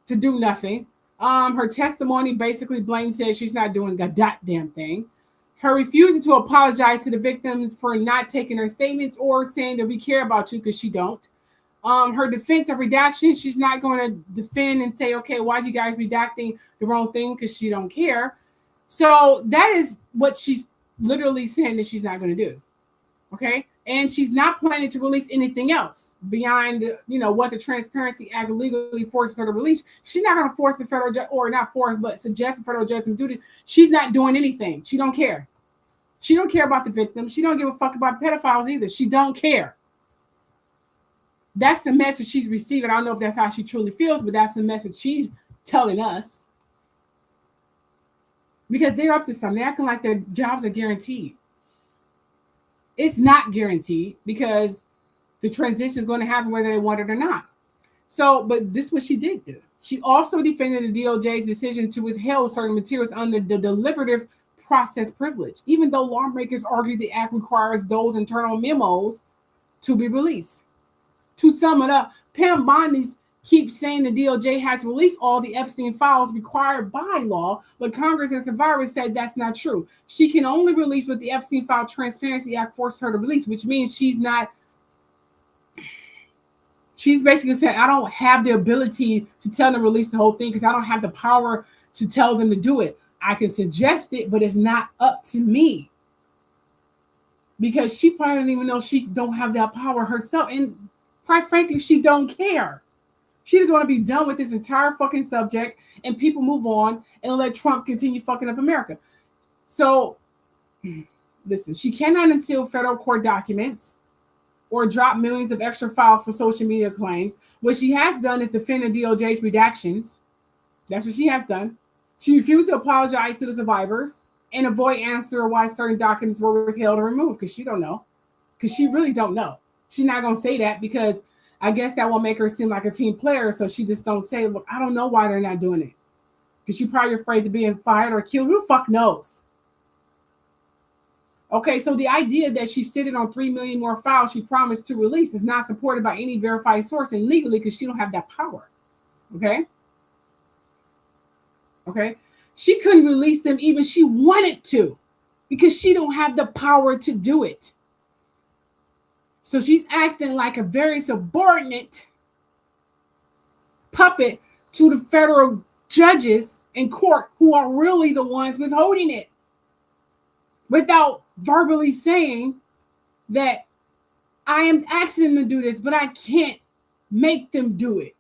to do nothing. Her testimony basically blames that she's not doing a goddamn thing. Her refusal to apologize to the victims for not taking her statements or saying that we care about you, because she don't. Her defense of redaction, she's not going to defend and say, okay, why'd you guys redacting the wrong thing, because she don't care. So that is what she's literally saying that she's not going to do. Okay. And she's not planning to release anything else beyond, what the Transparency Act legally forces her to release. She's not going to force the federal judge, or not force, but suggest the federal judge to do it. She's not doing anything. She don't care. She don't care about the victims. She don't give a fuck about pedophiles either. She don't care. That's the message she's receiving. I don't know if that's how she truly feels, but that's the message she's telling us. Because they're up to something. They're acting like their jobs are guaranteed. It's not guaranteed, because the transition is going to happen whether they want it or not. So, but this is what she did do. She also defended the DOJ's decision to withhold certain materials under the deliberative process privilege, even though lawmakers argue the act requires those internal memos to be released. To sum it up, Pam Bondi'S keeps saying the DOJ has released all the Epstein files required by law, but Congress and survivors said that's not true. She can only release what the Epstein file Transparency Act forced her to release, which means she's basically saying, I don't have the ability to tell them to release the whole thing because I don't have the power to tell them to do it. I can suggest it, but it's not up to me. Because she probably don't even know she don't have that power herself. And quite frankly, she don't care. She just want to be done with this entire fucking subject and people move on and let Trump continue fucking up America. So, listen, she cannot unseal federal court documents or drop millions of extra files for social media claims. What she has done is defend the DOJ's redactions. That's what she has done. She refused to apologize to the survivors and avoid answer why certain documents were withheld or removed, because she don't know. Because she really don't know. She's not going to say that because I guess that will make her seem like a team player. So she just don't say, look, I don't know why they're not doing it. Because she's probably afraid of being fired or killed. Who the fuck knows? Okay, so the idea that she's sitting on 3 million more files she promised to release is not supported by any verified source and legally because she don't have that power. Okay? Okay? She couldn't release them even she wanted to because she don't have the power to do it. So she's acting like a very subordinate puppet to the federal judges in court who are really the ones withholding it without verbally saying that I am asking them to do this, but I can't make them do it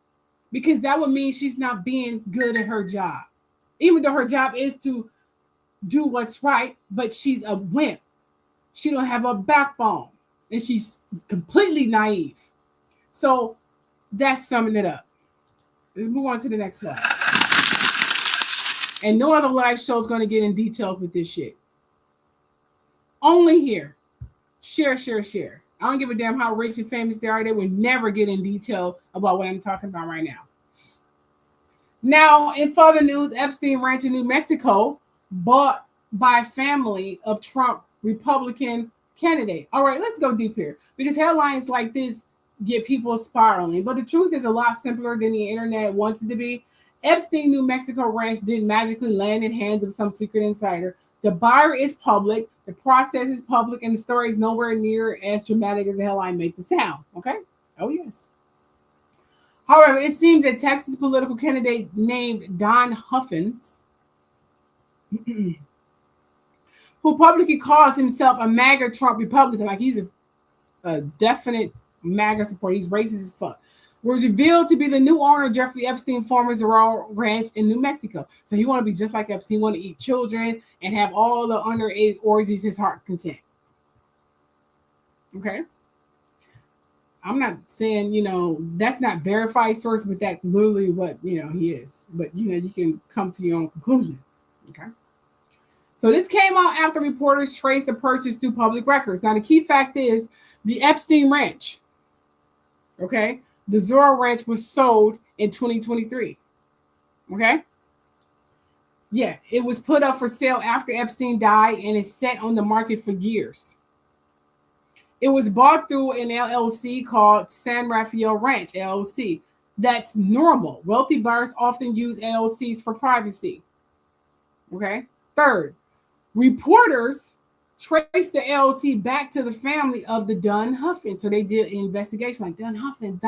because that would mean she's not being good at her job. Even though her job is to do what's right, but she's a wimp. She don't have a backbone. And she's completely naive. So that's summing it up. Let's move on to the next slide. And no other live show is going to get in details with this shit. Only here. Share. I don't give a damn how rich and famous they are. They would never get in detail about what I'm talking about right now. Now, in further news, Epstein Ranch in New Mexico bought by family of Trump Republican candidate. All right, let's go deep here because headlines like this get people spiraling. But the truth is a lot simpler than the internet wants it to be. Epstein New Mexico ranch didn't magically land in hands of some secret insider. The buyer is public, the process is public, and the story is nowhere near as dramatic as the headline makes it sound. Okay? Oh, yes. However, it seems that Texas political candidate named Don Huffins who publicly calls himself a MAGA Trump Republican, like he's a definite MAGA supporter. He's racist as fuck. was revealed to be the new owner of Jeffrey Epstein former Zorro Ranch in New Mexico. So he want to be just like Epstein, want to eat children and have all the underage orgies his heart content. Okay. I'm not saying, that's not verified source, but that's literally what, he is. But, you can come to your own conclusions. Okay. So this came out after reporters traced the purchase through public records. Now, the key fact is the Epstein Ranch, okay, the Zorro Ranch was sold in 2023. Okay. Yeah, it was put up for sale after Epstein died and is set on the market for years. It was bought through an LLC called San Rafael Ranch, LLC. That's normal. Wealthy buyers often use LLCs for privacy. Okay. Third, reporters traced the LLC back to the family of the Don Huffins. So they did an investigation like Don Huffins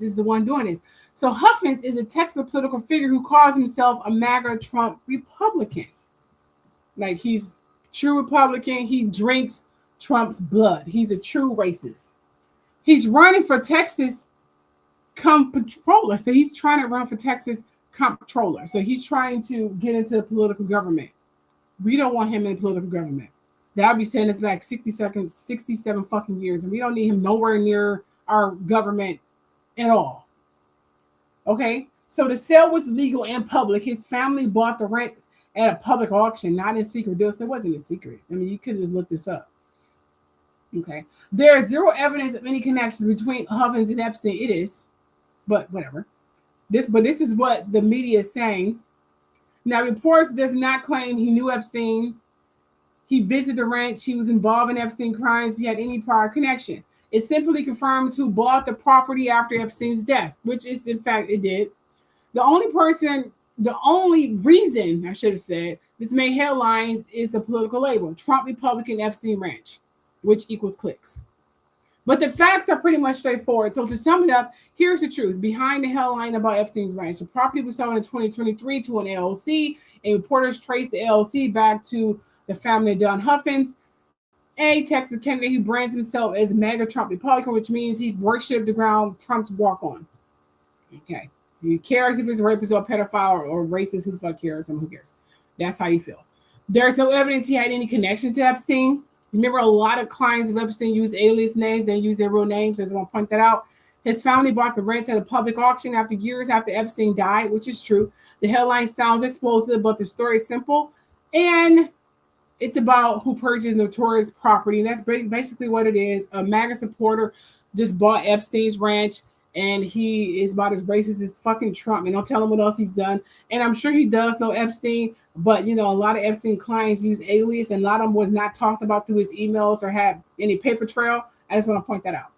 is the one doing this. So Huffins is a Texas political figure who calls himself a MAGA Trump Republican. Like he's true Republican. He drinks Trump's blood. He's a true racist. He's running for Texas comptroller. So he's trying to run for Texas comptroller. So he's trying to get into the political government. We don't want him in the political government. That'll be sending us back 67 fucking years. And we don't need him nowhere near our government at all. Okay? So the sale was legal and public. His family bought the rent at a public auction, not in secret deals. So it wasn't a secret. I mean, you could just look this up. Okay. There is zero evidence of any connections between Huffins and Epstein. It is, but whatever. This is what the media is saying. Now, reports does not claim he knew Epstein. He visited the ranch. He was involved in Epstein crimes. He had any prior connection. It simply confirms who bought the property after Epstein's death, which is, in fact, it did. The only reason, I should have said, this made headlines is the political label, Trump Republican Epstein Ranch, which equals clicks. But the facts are pretty much straightforward. So to sum it up, here's the truth. Behind the headline about Epstein's ranch, the property was sold in 2023 to an LLC, and reporters traced the LLC back to the family of Don Huffins, a Texas candidate who brands himself as MAGA Trump Republican, which means he worshipped the ground Trump's walk on. Okay. He cares if it's a rapist or a pedophile or racist, who the fuck cares, and who cares? That's how you feel. There's no evidence he had any connection to Epstein. Remember, a lot of clients of Epstein use alias names and use their real names. I just want to point that out. His family bought the ranch at a public auction after years after Epstein died, which is true. The headline sounds explosive, but the story is simple. And it's about who purchased notorious property. And that's basically what it is. A MAGA supporter just bought Epstein's ranch, and he is about as racist as fucking Trump. And don't tell him what else he's done. And I'm sure he does know Epstein, but, a lot of Epstein clients use alias, and a lot of them was not talked about through his emails or had any paper trail. I just want to point that out.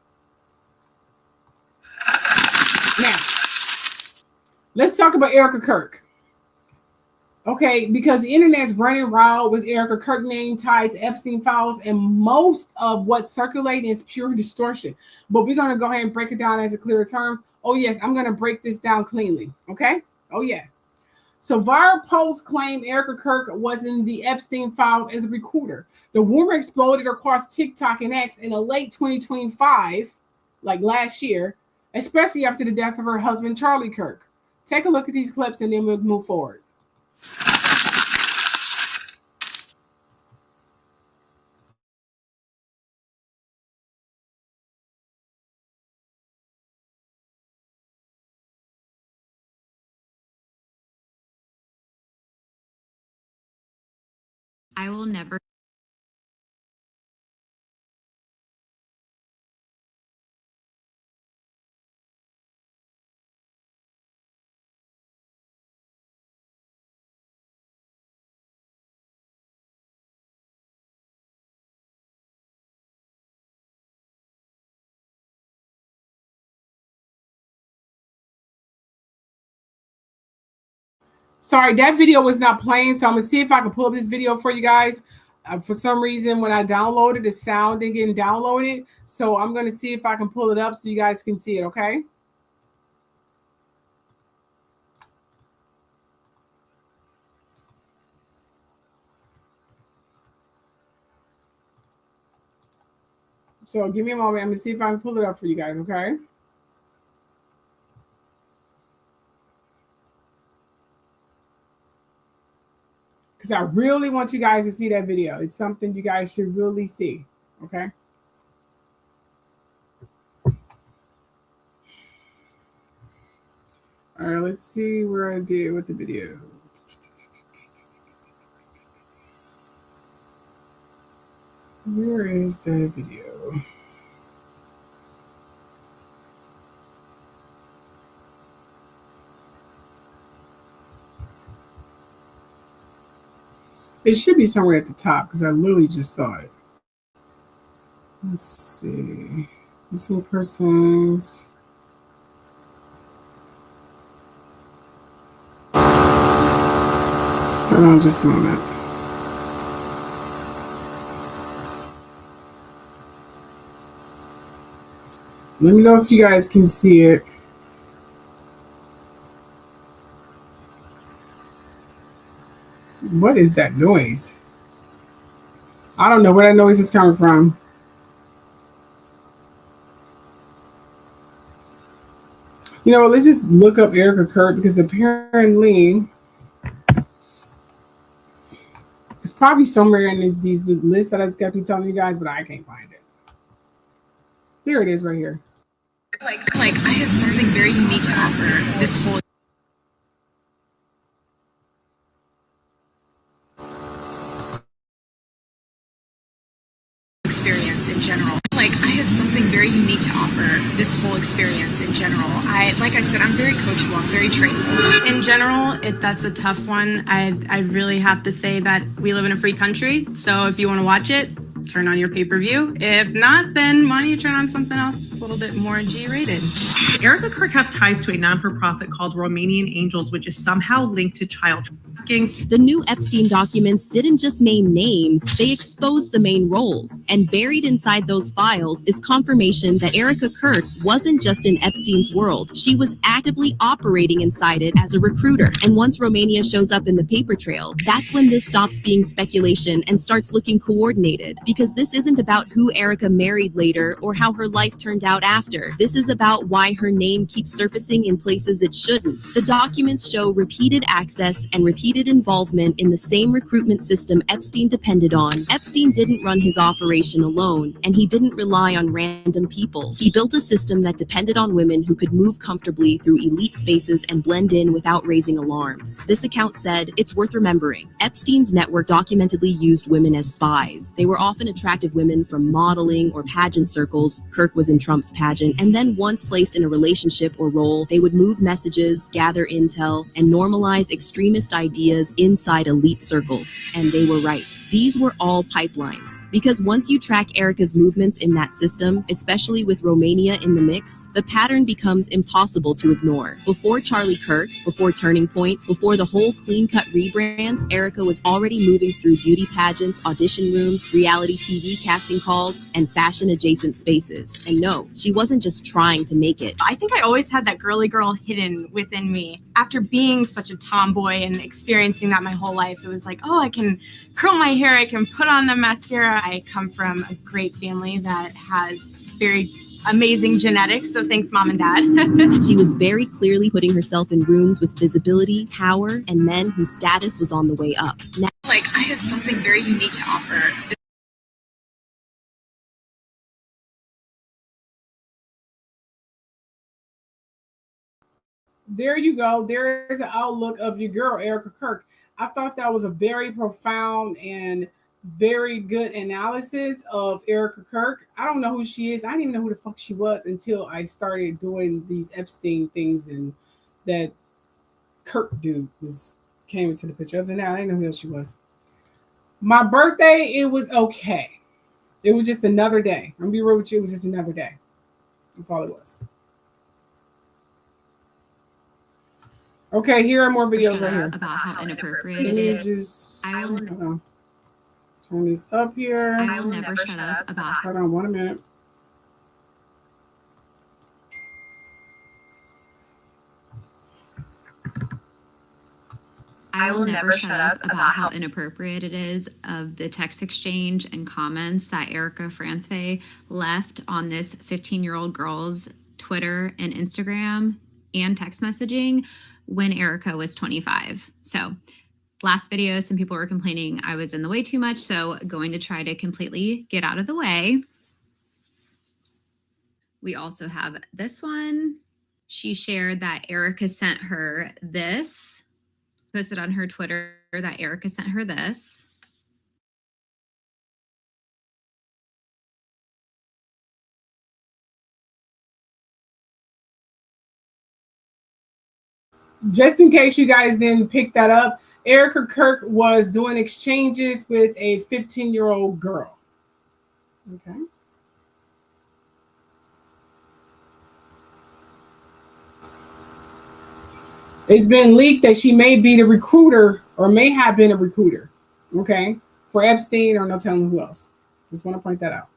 Now, let's talk about Erica Kirk. Okay, because the internet's running wild with Erica Kirk name tied to Epstein files, and most of what's circulating is pure distortion. But we're going to go ahead and break it down into clearer terms. Oh, yes, I'm going to break this down cleanly. Okay? Oh, yeah. So viral posts claim Erica Kirk was in the Epstein files as a recorder. The rumor exploded across TikTok and X in the late 2025, like last year, especially after the death of her husband, Charlie Kirk. Take a look at these clips and then we'll move forward. I will never. Sorry, that video was not playing, so I'm going to see if I can pull up this video for you guys. For some reason, when I downloaded, the sound didn't get downloaded. So I'm going to see if I can pull it up so you guys can see it, okay? So give me a moment. I'm going to see if I can pull it up for you guys, okay? because I really want you guys to see that video. It's something you guys should really see. Okay. All right, let's see where I did with the video. Where is the video? It should be somewhere at the top because I literally just saw it. Let's see. Missing persons. Hold on just a moment. Let me know if you guys can see it. What is that noise? I don't know where that noise is coming from. You know, let's just look up Erica Kirk because apparently it's probably somewhere in these lists that I just got to be telling you guys, but I can't find it. There it is right here. Like I have something very unique to offer this whole experience in general. Like I have something very unique to offer this whole experience in general. Like I said, I'm very coachable, I'm very trainable. In general, that's a tough one. I really have to say that we live in a free country. So if you want to watch it, turn on your pay-per-view. If not, then why don't you turn on something else that's a little bit more G-rated? Does Erica Kirk have ties to a non-for-profit called Romanian Angels, which is somehow linked to child trafficking? The new Epstein documents didn't just name names, they exposed the main roles. And buried inside those files is confirmation that Erica Kirk wasn't just in Epstein's world. She was actively operating inside it as a recruiter. And once Romania shows up in the paper trail, that's when this stops being speculation and starts looking coordinated. Because this isn't about who Erica married later or how her life turned out after. This is about why her name keeps surfacing in places it shouldn't. The documents show repeated access and repeated involvement in the same recruitment system Epstein depended on. Epstein didn't run his operation alone, and he didn't rely on random people. He built a system that depended on women who could move comfortably through elite spaces and blend in without raising alarms. This account said, it's worth remembering, Epstein's network documentedly used women as spies. They were often attractive women from modeling or pageant circles. Kirk was in Trump's pageant, and then once placed in a relationship or role, they would move messages, gather intel, and normalize extremist ideas inside elite circles. And they were right. These were all pipelines. Because once you track Erica's movements in that system, especially with Romania in the mix, the pattern becomes impossible to ignore. Before Charlie Kirk, before Turning Point, before the whole clean-cut rebrand, Erica was already moving through beauty pageants, audition rooms, reality TV casting calls, and fashion-adjacent spaces. And no, she wasn't just trying to make it. I think I always had that girly girl hidden within me. After being such a tomboy and experiencing that my whole life, it was like, oh, I can curl my hair, I can put on the mascara. I come from a great family that has very amazing genetics, so thanks, Mom and Dad. She was very clearly putting herself in rooms with visibility, power, and men whose status was on the way up. Now, Like I have something very unique to offer. There you go. There's an outlook of your girl, Erica Kirk. I thought that was a very profound and very good analysis of Erica Kirk. I don't know who she is. I didn't even know who the fuck she was until I started doing these Epstein things, and that Kirk dude came into the picture. Other than that, I didn't know who else she was. My birthday, it was okay. It was just another day. I'm gonna be real with you. It was just another day. That's all it was. Okay, here are more videos right here. About how inappropriate Let it me is. just Hold on. Turn this up here. I will never shut up about Hold on 1 minute. I will never shut up about how inappropriate it is of the text exchange and comments that Erica Francevay left on this 15-year-old girl's Twitter and Instagram and text messaging when Erica was 25. So Last video, some people were complaining I was in the way too much, so going to try to completely get out of the way. We also have this one. She shared that Erica sent her this, posted on her Twitter that Erica sent her this. Just in case you guys didn't pick that up, Erica Kirk was doing exchanges with a 15-year-old girl. Okay. It's been leaked that she may be the recruiter or may have been a recruiter, okay, for Epstein or no telling who else. Just want to point that out.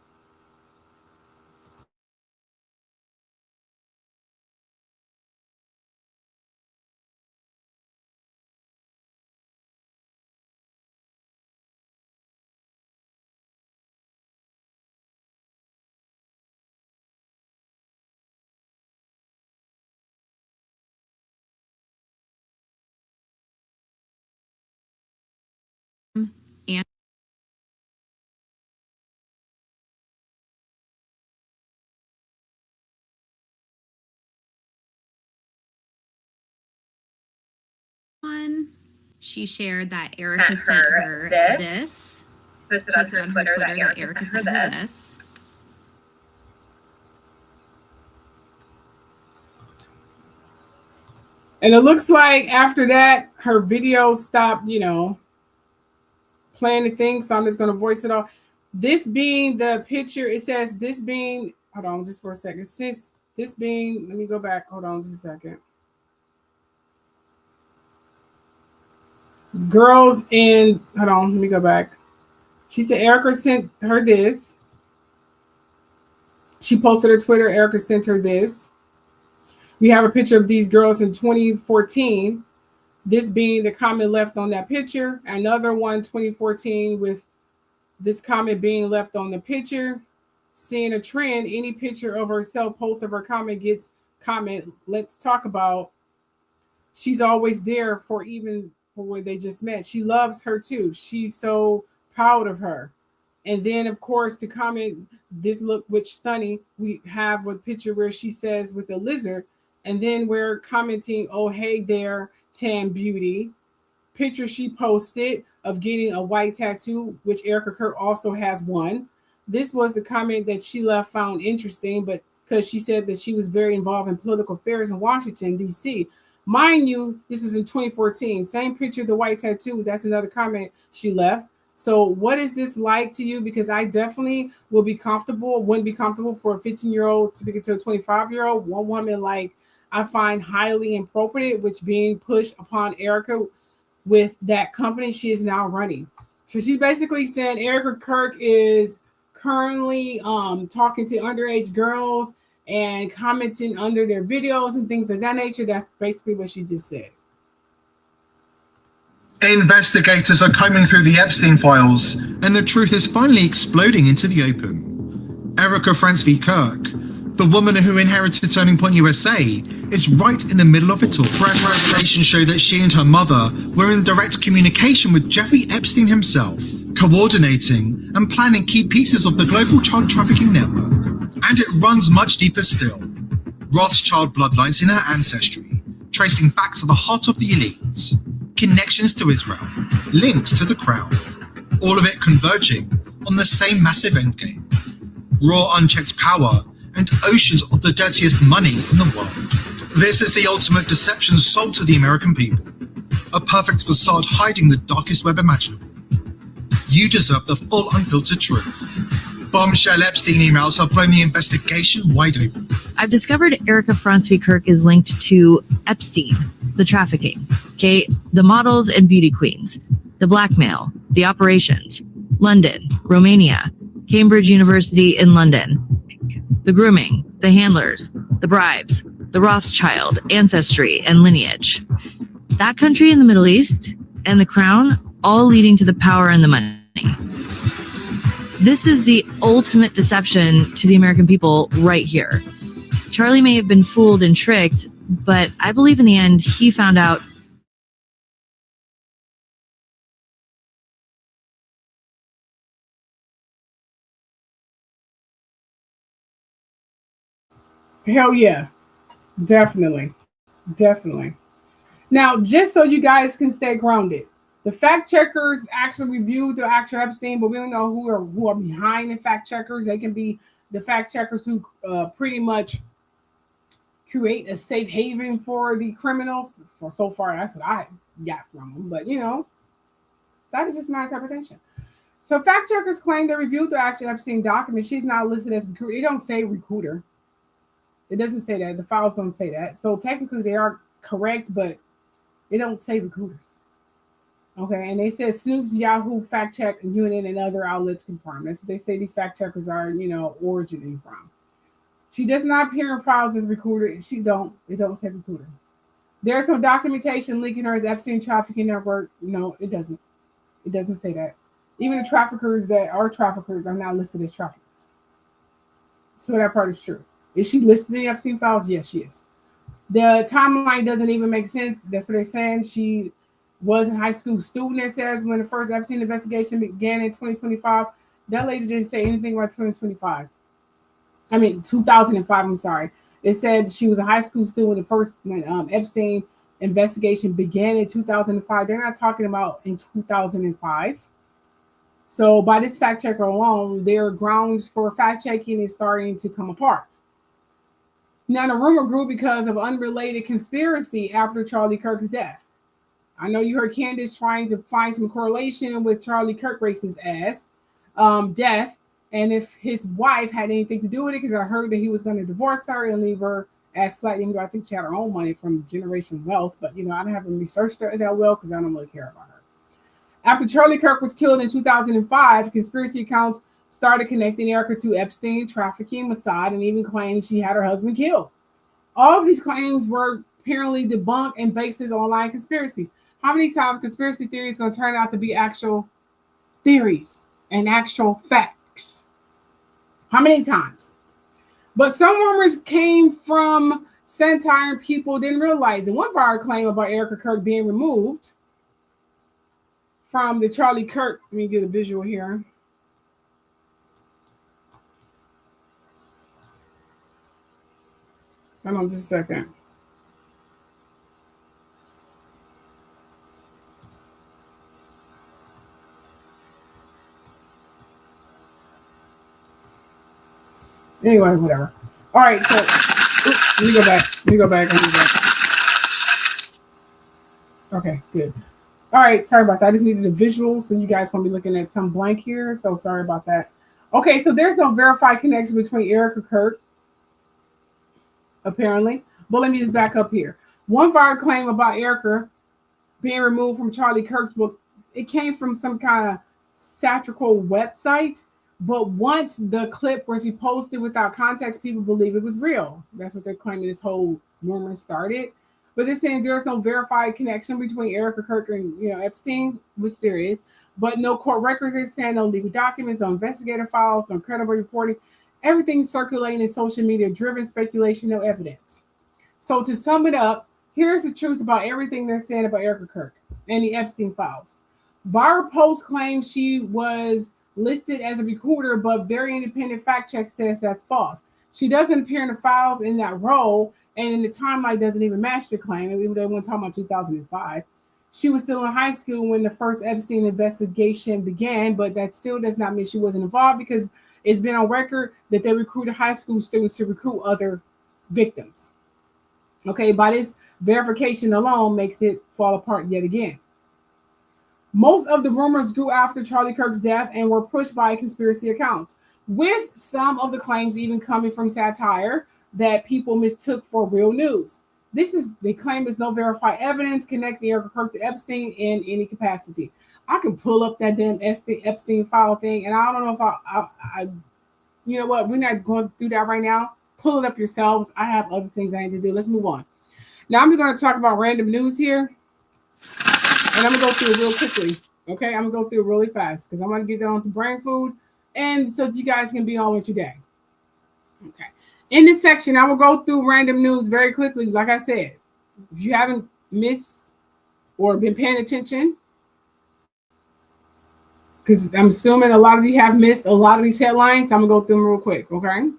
And one, she shared that Erica sent her this. Posted on her Twitter that Erica sent her this. And it looks like after that, her video stopped, playing the thing. So I'm just going to voice it off. This being the picture, it says this being, hold on just for a second. Since this being, let me go back. Hold on just a second. Girls in, hold on, let me go back. She said Erica sent her this. She posted her Twitter. Erica sent her this. We have a picture of these girls in 2014. This being the comment left on that picture. Another one, 2014, with this comment being left on the picture. Seeing a trend, any picture of herself, post of her comment gets comment. Let's talk about. She's always there for even for where they just met. She loves her too. She's so proud of her. And then, of course, to comment, this look which stunning, we have a picture where she says with a lizard. And then we're commenting, oh, hey there, Tan Beauty. Picture she posted of getting a white tattoo, which Erica Kirk also has one. This was the comment that she left found interesting, but because she said that she was very involved in political affairs in Washington, D.C. Mind you, this is in 2014. Same picture, the white tattoo. That's another comment she left. So what is this like to you? Because I definitely wouldn't be comfortable for a 15-year-old speaking to a 25-year-old. One woman, like, I find highly inappropriate, which being pushed upon Erica with that company she is now running. So she's basically saying Erica Kirk is currently talking to underage girls and commenting under their videos and things of that nature. That's basically what she just said. Investigators are combing through the Epstein files, and the truth is finally exploding into the open. Erica Francis Kirk, the woman who inherited Turning Point USA, is right in the middle of it all. Revelations show that she and her mother were in direct communication with Jeffrey Epstein himself, coordinating and planning key pieces of the global child trafficking network. And it runs much deeper still. Rothschild bloodlines in her ancestry, tracing back to the heart of the elites, connections to Israel, links to the crown, all of it converging on the same massive endgame. Raw unchecked power and oceans of the dirtiest money in the world. This is the ultimate deception sold to the American people. A perfect facade hiding the darkest web imaginable. You deserve the full unfiltered truth. Bombshell Epstein emails have blown the investigation wide open. I've discovered Erica Francis Kirk is linked to Epstein, the trafficking, okay, the models and beauty queens, the blackmail, the operations, London, Romania, Cambridge University in London, the grooming, the handlers, the bribes, the Rothschild, ancestry, and lineage. That country in the Middle East and the crown, all leading to the power and the money. This is the ultimate deception to the American people right here. Charlie may have been fooled and tricked, but I believe in the end he found out Hell yeah. Definitely. Definitely. Now, just so you guys can stay grounded, the fact checkers actually reviewed the actual Epstein, but we don't know who are behind the fact checkers. They can be the fact checkers who pretty much create a safe haven for the criminals. For so far, that's what I got from them. But that is just my interpretation. So fact checkers claim they reviewed the actual Epstein document. She's not listed as recruiter. It don't say recruiter. It doesn't say that. The files don't say that. So technically they are correct, but it don't say recruiters. Okay, and they said Snoop's Yahoo fact check unit and other outlets confirm. That's what they say these fact checkers are, originating from. She does not appear in files as recruiter. It don't say recruiter. There's some documentation linking her as Epstein trafficking network. No, it doesn't. It doesn't say that. Even the traffickers that are traffickers are not listed as traffickers. So that part is true. Is she listed in the Epstein files? Yes, she is. The timeline doesn't even make sense. That's what they're saying. She was a high school student, it says, when the first Epstein investigation began in 2025. That lady didn't say anything about 2025. 2005, I'm sorry. It said she was a high school student when Epstein investigation began in 2005. They're not talking about in 2005. So by this fact checker alone, their grounds for fact checking is starting to come apart. Now, the rumor grew because of unrelated conspiracy after Charlie Kirk's death. I know you heard Candace trying to find some correlation with Charlie Kirk racist ass death, and if his wife had anything to do with it, because I heard that he was going to divorce her and leave her as flat, even though I think she had her own money from Generation Wealth, but I haven't researched her that well because I don't really care about her. After Charlie Kirk was killed in 2005, conspiracy accounts started connecting Erica to Epstein, trafficking, Mossad, and even claimed she had her husband killed. All of these claims were apparently debunked and based on online conspiracies. How many times conspiracy theories going to turn out to be actual theories and actual facts? How many times? But some rumors came from satire and people didn't realize it. One viral claim about Erica Kirk being removed from the Charlie Kirk. Let me get a visual here. Hold on just a second. Anyway, whatever. All right, so let me go back. Okay, good. All right, sorry about that. I just needed a visual, so you guys going to be looking at some blank here, so sorry about that. Okay, so there's no verified connection between Erica Kirk, apparently. But let me just back up here. One viral claim about Erica being removed from Charlie Kirk's book, it came from some kind of satirical website. But once the clip was posted without context, people believe it was real. That's what they're claiming this whole rumor started. But they're saying there's no verified connection between Erica Kirk and Epstein, which there is, but no court records are saying, no legal documents, no investigator files, no credible reporting. Everything's circulating in social media, driven speculation, no evidence. So to sum it up, here's the truth about everything they're saying about Erica Kirk and the Epstein files. Viral posts claim she was listed as a recruiter, but very independent fact check says that's false. She doesn't appear in the files in that role, and in the timeline doesn't even match the claim. And they weren't talking about 2005. She was still in high school when the first Epstein investigation began, but that still does not mean she wasn't involved, because it's been on record that they recruited high school students to recruit other victims. Okay, by this verification alone makes it fall apart yet again. Most of the rumors grew after Charlie Kirk's death and were pushed by conspiracy accounts, with some of the claims even coming from satire that people mistook for real news. They claim there's no verified evidence connecting Erica Kirk to Epstein in any capacity. I can pull up that damn Epstein file thing, and I don't know if I you know what, we're not going through that right now. Pull it up yourselves. I have other things I need to do. Let's move on. Now I'm going to talk about random news here. And I'm going to go through it real quickly. Okay, I'm going to go through it really fast because I'm going to get down to brain food, and so you guys can be on with your day. Okay. In this section, I will go through random news very quickly. Like I said, if you haven't missed or been paying attention, because I'm assuming a lot of you have missed a lot of these headlines, I'm going to go through them real quick. Okay.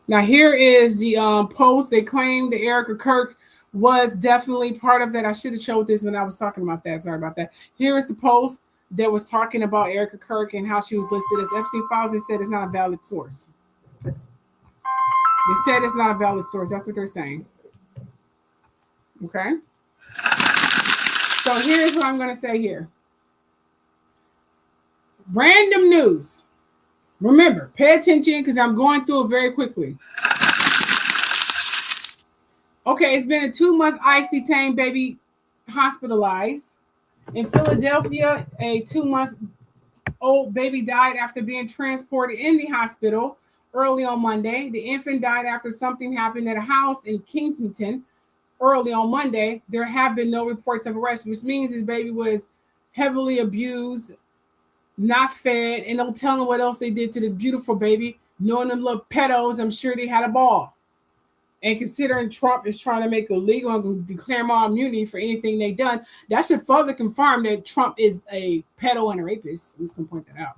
Now, here is the post. They claim that Erica Kirk was definitely part of that. I should have showed this when I was talking about that. Sorry about that. Here is the post that was talking about Erica Kirk and how she was listed as Epstein files. They said it's not a valid source. They said it's not a valid source. That's what they're saying. Okay. So here's what I'm going to say here. Random news. Remember, pay attention because I'm going through it very quickly. Okay, it's been a 2-month ICE detained baby hospitalized. In Philadelphia, a 2-month-old baby died after being transported in the hospital early on Monday. The infant died after something happened at a house in Kensington early on Monday. There have been no reports of arrest, which means this baby was heavily abused, not fed, and don't tell them what else they did to this beautiful baby. Knowing them little pedos, I'm sure they had a ball. And considering Trump is trying to make it illegal and declare them all immunity for anything they've done, that should further confirm that Trump is a pedo and a rapist. I'm just going to point that out.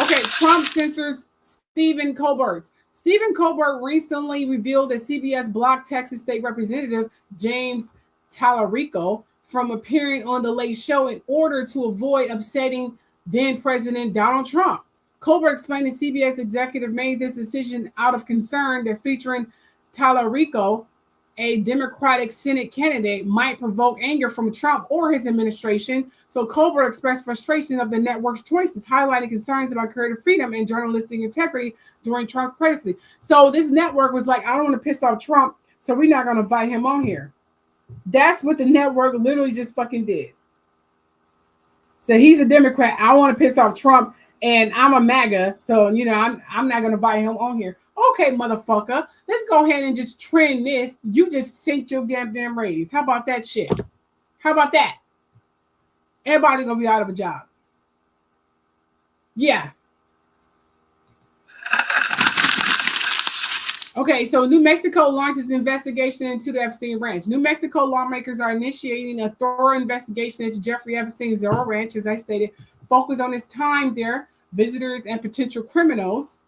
Okay, Trump censors Stephen Colbert. Stephen Colbert recently revealed that CBS blocked Texas State Representative James Tallarico from appearing on The Late Show in order to avoid upsetting then President Donald Trump. Colbert explained that CBS executive made this decision out of concern that featuring Tallarico, a Democratic Senate candidate, might provoke anger from Trump or his administration. So Colbert expressed frustration of the network's choices, highlighting concerns about creative freedom and journalistic integrity during Trump's presidency. So this network was like, I don't want to piss off Trump, so we're not going to invite him on here. That's what the network literally just fucking did. So he's a Democrat. I want to piss off Trump, and I'm a MAGA, so I'm not going to invite him on here. Okay, motherfucker, let's go ahead and just trend this. You just sent your damn ratings. How about that shit? How about that? Everybody's going to be out of a job. Yeah. Okay, so New Mexico launches investigation into the Epstein Ranch. New Mexico lawmakers are initiating a thorough investigation into Jeffrey Epstein's Zero Ranch, as I stated, focus on his time there, visitors, and potential criminals'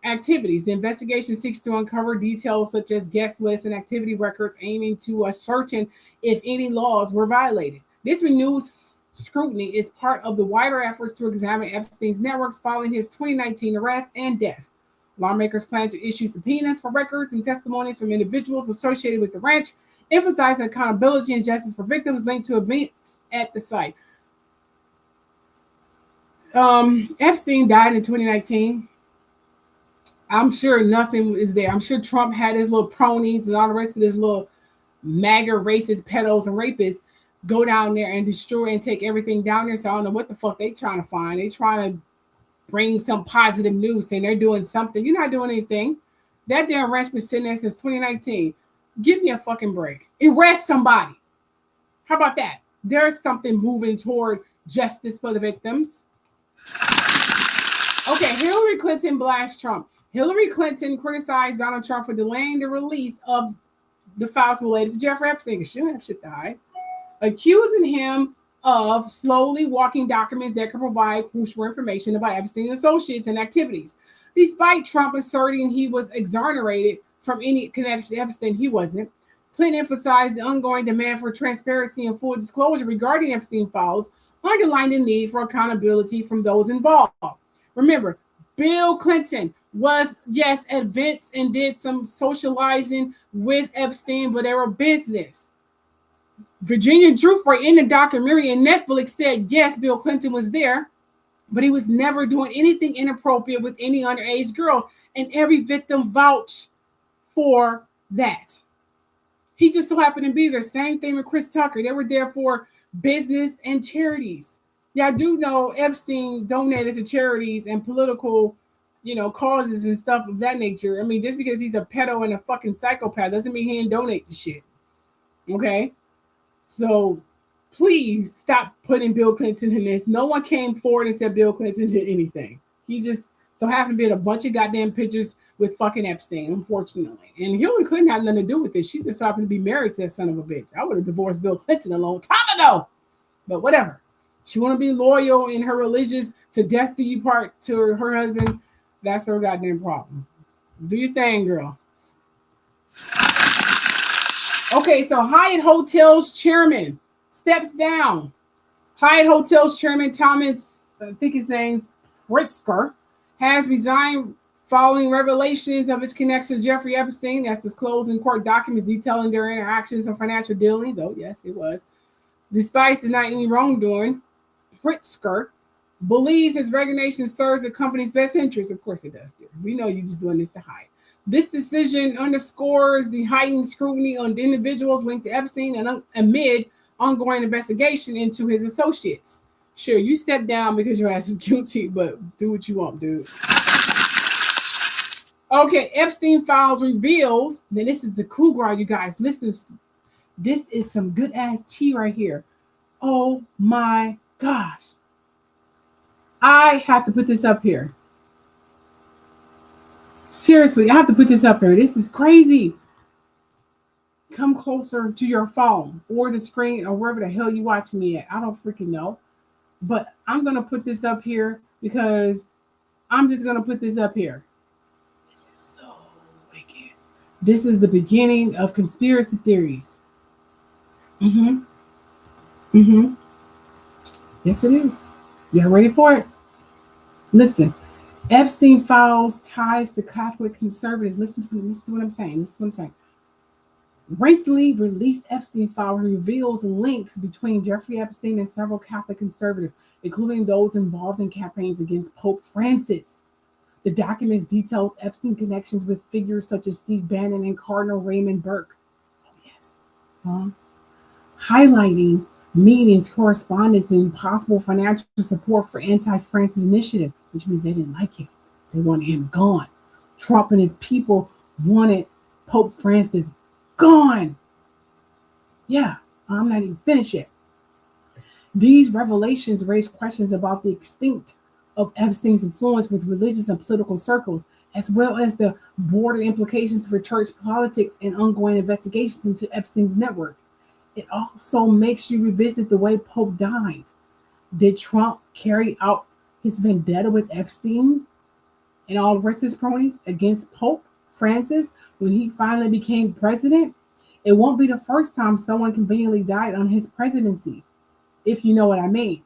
activities. The investigation seeks to uncover details such as guest lists and activity records, aiming to ascertain if any laws were violated. This renewed scrutiny is part of the wider efforts to examine Epstein's networks following his 2019 arrest and death. Lawmakers plan to issue subpoenas for records and testimonies from individuals associated with the ranch, emphasizing accountability and justice for victims linked to events at the site. Epstein died in 2019. I'm sure nothing is there. I'm sure Trump had his little cronies and all the rest of his little MAGA racist pedos and rapists go down there and destroy and take everything down there. So I don't know what the fuck they trying to find. They trying to bring some positive news saying they're doing something. You're not doing anything. That damn ranch been sitting there since 2019. Give me a fucking break. Arrest somebody. How about that? There's something moving toward justice for the victims. Okay, Hillary Clinton blasts Trump. Hillary Clinton criticized Donald Trump for delaying the release of the files related to Jeffrey Epstein. She don't have shit to hide. Accusing him of slowly walking documents that could provide crucial information about Epstein's associates and activities. Despite Trump asserting he was exonerated from any connection to Epstein, he wasn't. Clinton emphasized the ongoing demand for transparency and full disclosure regarding Epstein files, underlining the need for accountability from those involved. Remember, Bill Clinton was, yes, at events and did some socializing with Epstein, but they were business. Virginia Giuffre in the documentary and Netflix said, yes, Bill Clinton was there, but he was never doing anything inappropriate with any underage girls. And every victim vouched for that. He just so happened to be there. Same thing with Chris Tucker. They were there for business and charities. Yeah, I do know Epstein donated to charities and political, causes and stuff of that nature. I mean, just because he's a pedo and a fucking psychopath doesn't mean he didn't donate to shit. Okay? So please stop putting Bill Clinton in this. No one came forward and said Bill Clinton did anything. He just so happened to be in a bunch of goddamn pictures with fucking Epstein, unfortunately. And Hillary Clinton had nothing to do with this. She just happened to be married to that son of a bitch. I would have divorced Bill Clinton a long time ago. But whatever. She want to be loyal in her religious to death do you part to her husband. That's her goddamn problem. Do your thing, girl. Okay, so Hyatt Hotels chairman steps down. Hyatt Hotels chairman Thomas, I think his name's Pritzker, has resigned following revelations of his connection to Jeffrey Epstein, as disclosed in court documents detailing their interactions and financial dealings. Oh, yes, it was. Despite denying any wrongdoing, Pritzker believes his resignation serves the company's best interest. Of course it does, dear. We know you're just doing this to hide. This decision underscores the heightened scrutiny on the individuals linked to Epstein and amid ongoing investigation into his associates. Sure, you step down because your ass is guilty, but do what you want, dude. Okay, Epstein files reveals, then this is the cool girl, you guys. Listen, this is some good ass tea right here. Oh my gosh. I have to put this up here. Seriously, I have to put this up here. This is crazy. Come closer to your phone or the screen or wherever the hell you watching me at. I don't freaking know. But I'm going to put this up here because I'm just going to put this up here. This is so wicked. This is the beginning of conspiracy theories. Yes, it is. You're ready for it? Listen. Epstein files ties to Catholic conservatives. Listen to what I'm saying. Recently released Epstein files reveals links between Jeffrey Epstein and several Catholic conservatives, including those involved in campaigns against Pope Francis. The documents details Epstein connections with figures such as Steve Bannon and Cardinal Raymond Burke. Oh, yes. Highlighting meetings, correspondence, and possible financial support for anti-Francis initiative, which means they didn't like him. They wanted him gone. Trump and his people wanted Pope Francis gone. Yeah, I'm not even finished yet. These revelations raise questions about the extent of Epstein's influence with religious and political circles, as well as the broader implications for church politics and ongoing investigations into Epstein's network. It also makes you revisit the way Pope died. Did Trump carry out his vendetta with Epstein and all the rest of his cronies against Pope Francis when he finally became president? It won't be the first time someone conveniently died on his presidency, if you know what I mean.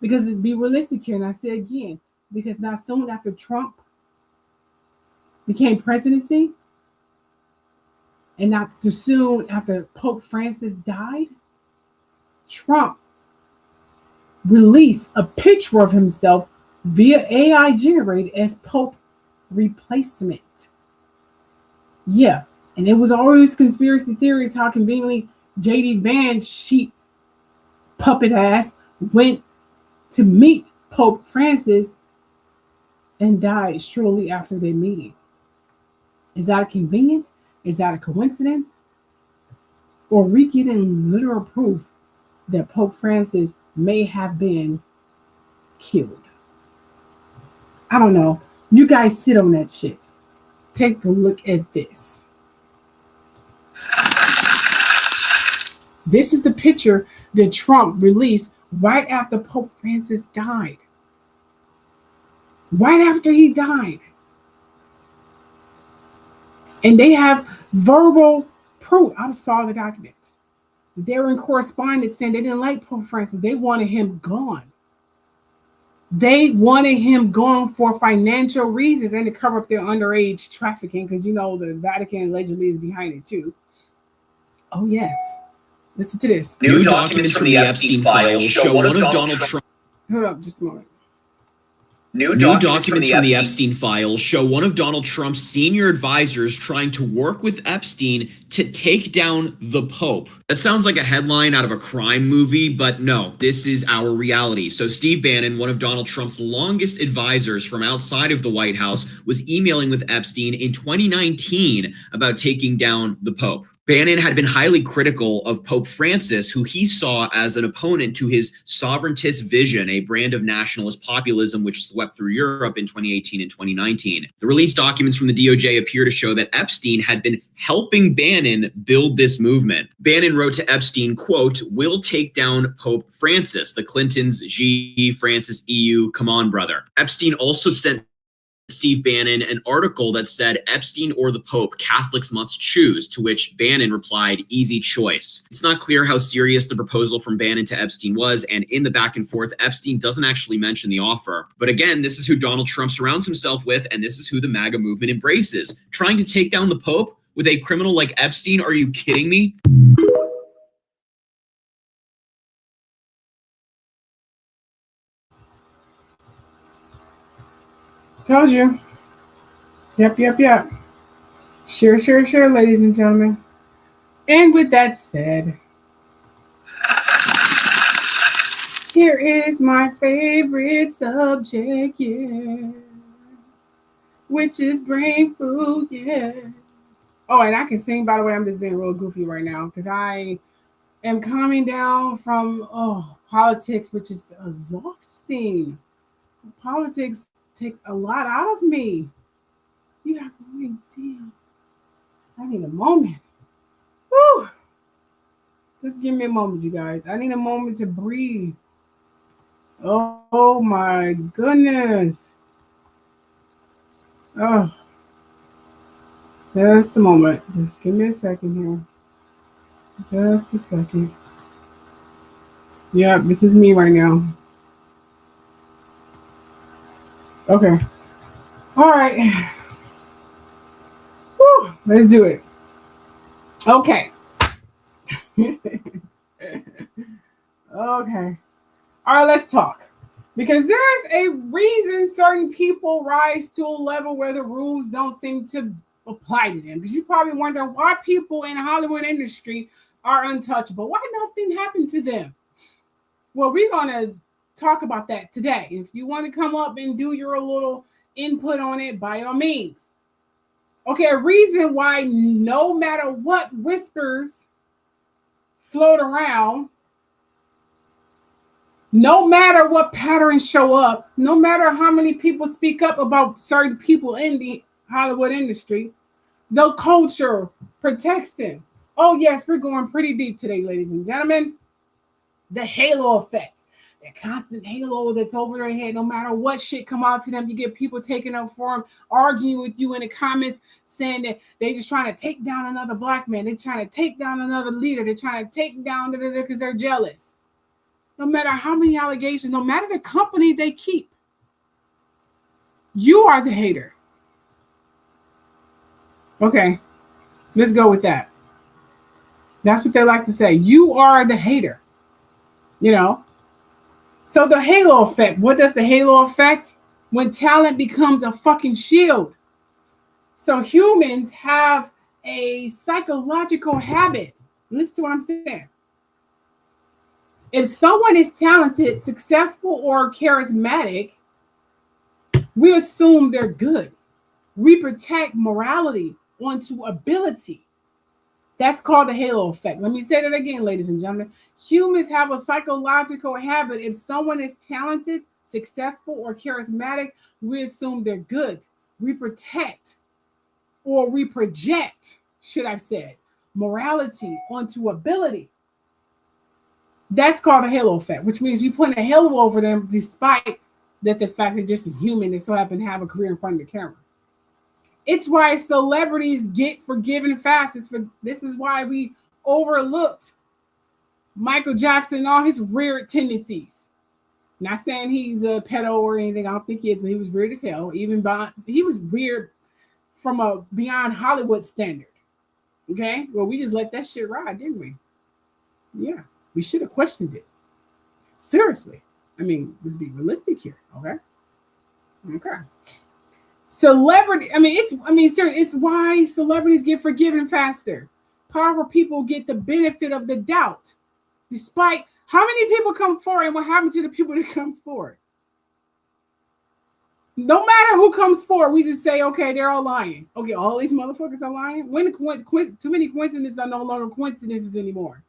Because let's be realistic here, and I say again, because not soon after Trump became presidency, and not too soon after Pope Francis died, Trump released a picture of himself via AI generated as Pope replacement. Yeah, and it was always conspiracy theories how conveniently J.D. Vance sheep puppet ass went to meet Pope Francis and died shortly after their meeting. Is that convenient? Is that a coincidence? Or are we getting literal proof that Pope Francis may have been killed? I don't know. You guys sit on that shit. Take a look at this. This is the picture that Trump released right after Pope Francis died. Right after he died. And they have verbal proof. I saw the documents. They were in correspondence saying they didn't like Pope Francis. They wanted him gone. They wanted him gone for financial reasons and to cover up their underage trafficking, because you know the Vatican allegedly is behind it too. Oh yes. Listen to this. New documents from the Epstein files show one of Donald Trump. Hold up just a moment. New documents from the Epstein files show one of Donald Trump's senior advisors trying to work with Epstein to take down the Pope. That sounds like a headline out of a crime movie, but no, this is our reality. So Steve Bannon, one of Donald Trump's longest advisors from outside of the White House, was emailing with Epstein in 2019 about taking down the Pope. Bannon had been highly critical of Pope Francis, who he saw as an opponent to his sovereigntist vision, a brand of nationalist populism which swept through Europe in 2018 and 2019. The released documents from the DOJ appear to show that Epstein had been helping Bannon build this movement. Bannon wrote to Epstein, quote, "We'll take down Pope Francis, the Clintons, Xi, Francis, EU, come on, brother." Epstein also sent Steve Bannon an article that said Epstein or the Pope, Catholics must choose, to which Bannon replied, easy choice. It's not clear how serious the proposal from Bannon to Epstein was, and in the back and forth, Epstein doesn't actually mention the offer. But again, this is who Donald Trump surrounds himself with, and this is who the MAGA movement embraces. Trying to take down the Pope with a criminal like Epstein? Are you kidding me? Told you. Yep. Sure, ladies and gentlemen. And with that said, here is my favorite subject, yeah, which is brain food, yeah. Oh, and I can sing, by the way. I'm just being real goofy right now because I am coming down from politics, which is exhausting. Politics takes a lot out of me. You have no idea. I need a moment. Woo! Just give me a moment, you guys. I need a moment to breathe. Oh my goodness. Oh. Just a moment. Just give me a second here. Just a second. Yep, this is me right now. Okay. All right. Woo, let's do it. Okay. Okay. All right, let's talk. Because there's a reason certain people rise to a level where the rules don't seem to apply to them. Because you probably wonder why people in the Hollywood industry are untouchable. Why nothing happened to them? Well, we're going to talk about that today. If you want to come up and do your little input on it, by all means. Okay, a reason why no matter what whispers float around, no matter what patterns show up, no matter how many people speak up about certain people in the Hollywood industry, the culture protects them. Oh, yes, we're going pretty deep today, ladies and gentlemen. The halo effect. That constant halo that's over their head, no matter what shit come out to them, you get people taking up for them, arguing with you in the comments, saying that they just trying to take down another black man. They're trying to take down another leader. They're trying to take down because they're jealous. No matter how many allegations, no matter the company they keep, you are the hater. Okay, let's go with that. That's what they like to say. You are the hater. You know? So the halo effect, what does the halo effect? When talent becomes a fucking shield. So humans have a psychological habit. Listen to what I'm saying. If someone is talented, successful, or charismatic, we assume they're good. We protect morality onto ability. That's called the halo effect. Let me say that again, ladies and gentlemen. Humans have a psychological habit. If someone is talented, successful, or charismatic, we assume they're good. We protect, or we project, should I say, morality onto ability. That's called a halo effect, which means you put a halo over them despite that the fact they're just a human that so happen to have a career in front of the camera. It's why celebrities get forgiven fast. This is why we overlooked Michael Jackson and all his weird tendencies. Not saying he's a pedo or anything. I don't think he is, but he was weird as hell. He was weird from a beyond Hollywood standard. Okay? Well, we just let that shit ride, didn't we? Yeah. We should have questioned it. Seriously. I mean, let's be realistic here. Okay? Okay. It's why celebrities get forgiven faster. Powerful people get the benefit of the doubt. Despite how many people come forward and what happened to the people that comes forward. No matter who comes forward, we just say, okay, they're all lying. Okay, all these motherfuckers are lying. When too many coincidences are no longer coincidences anymore.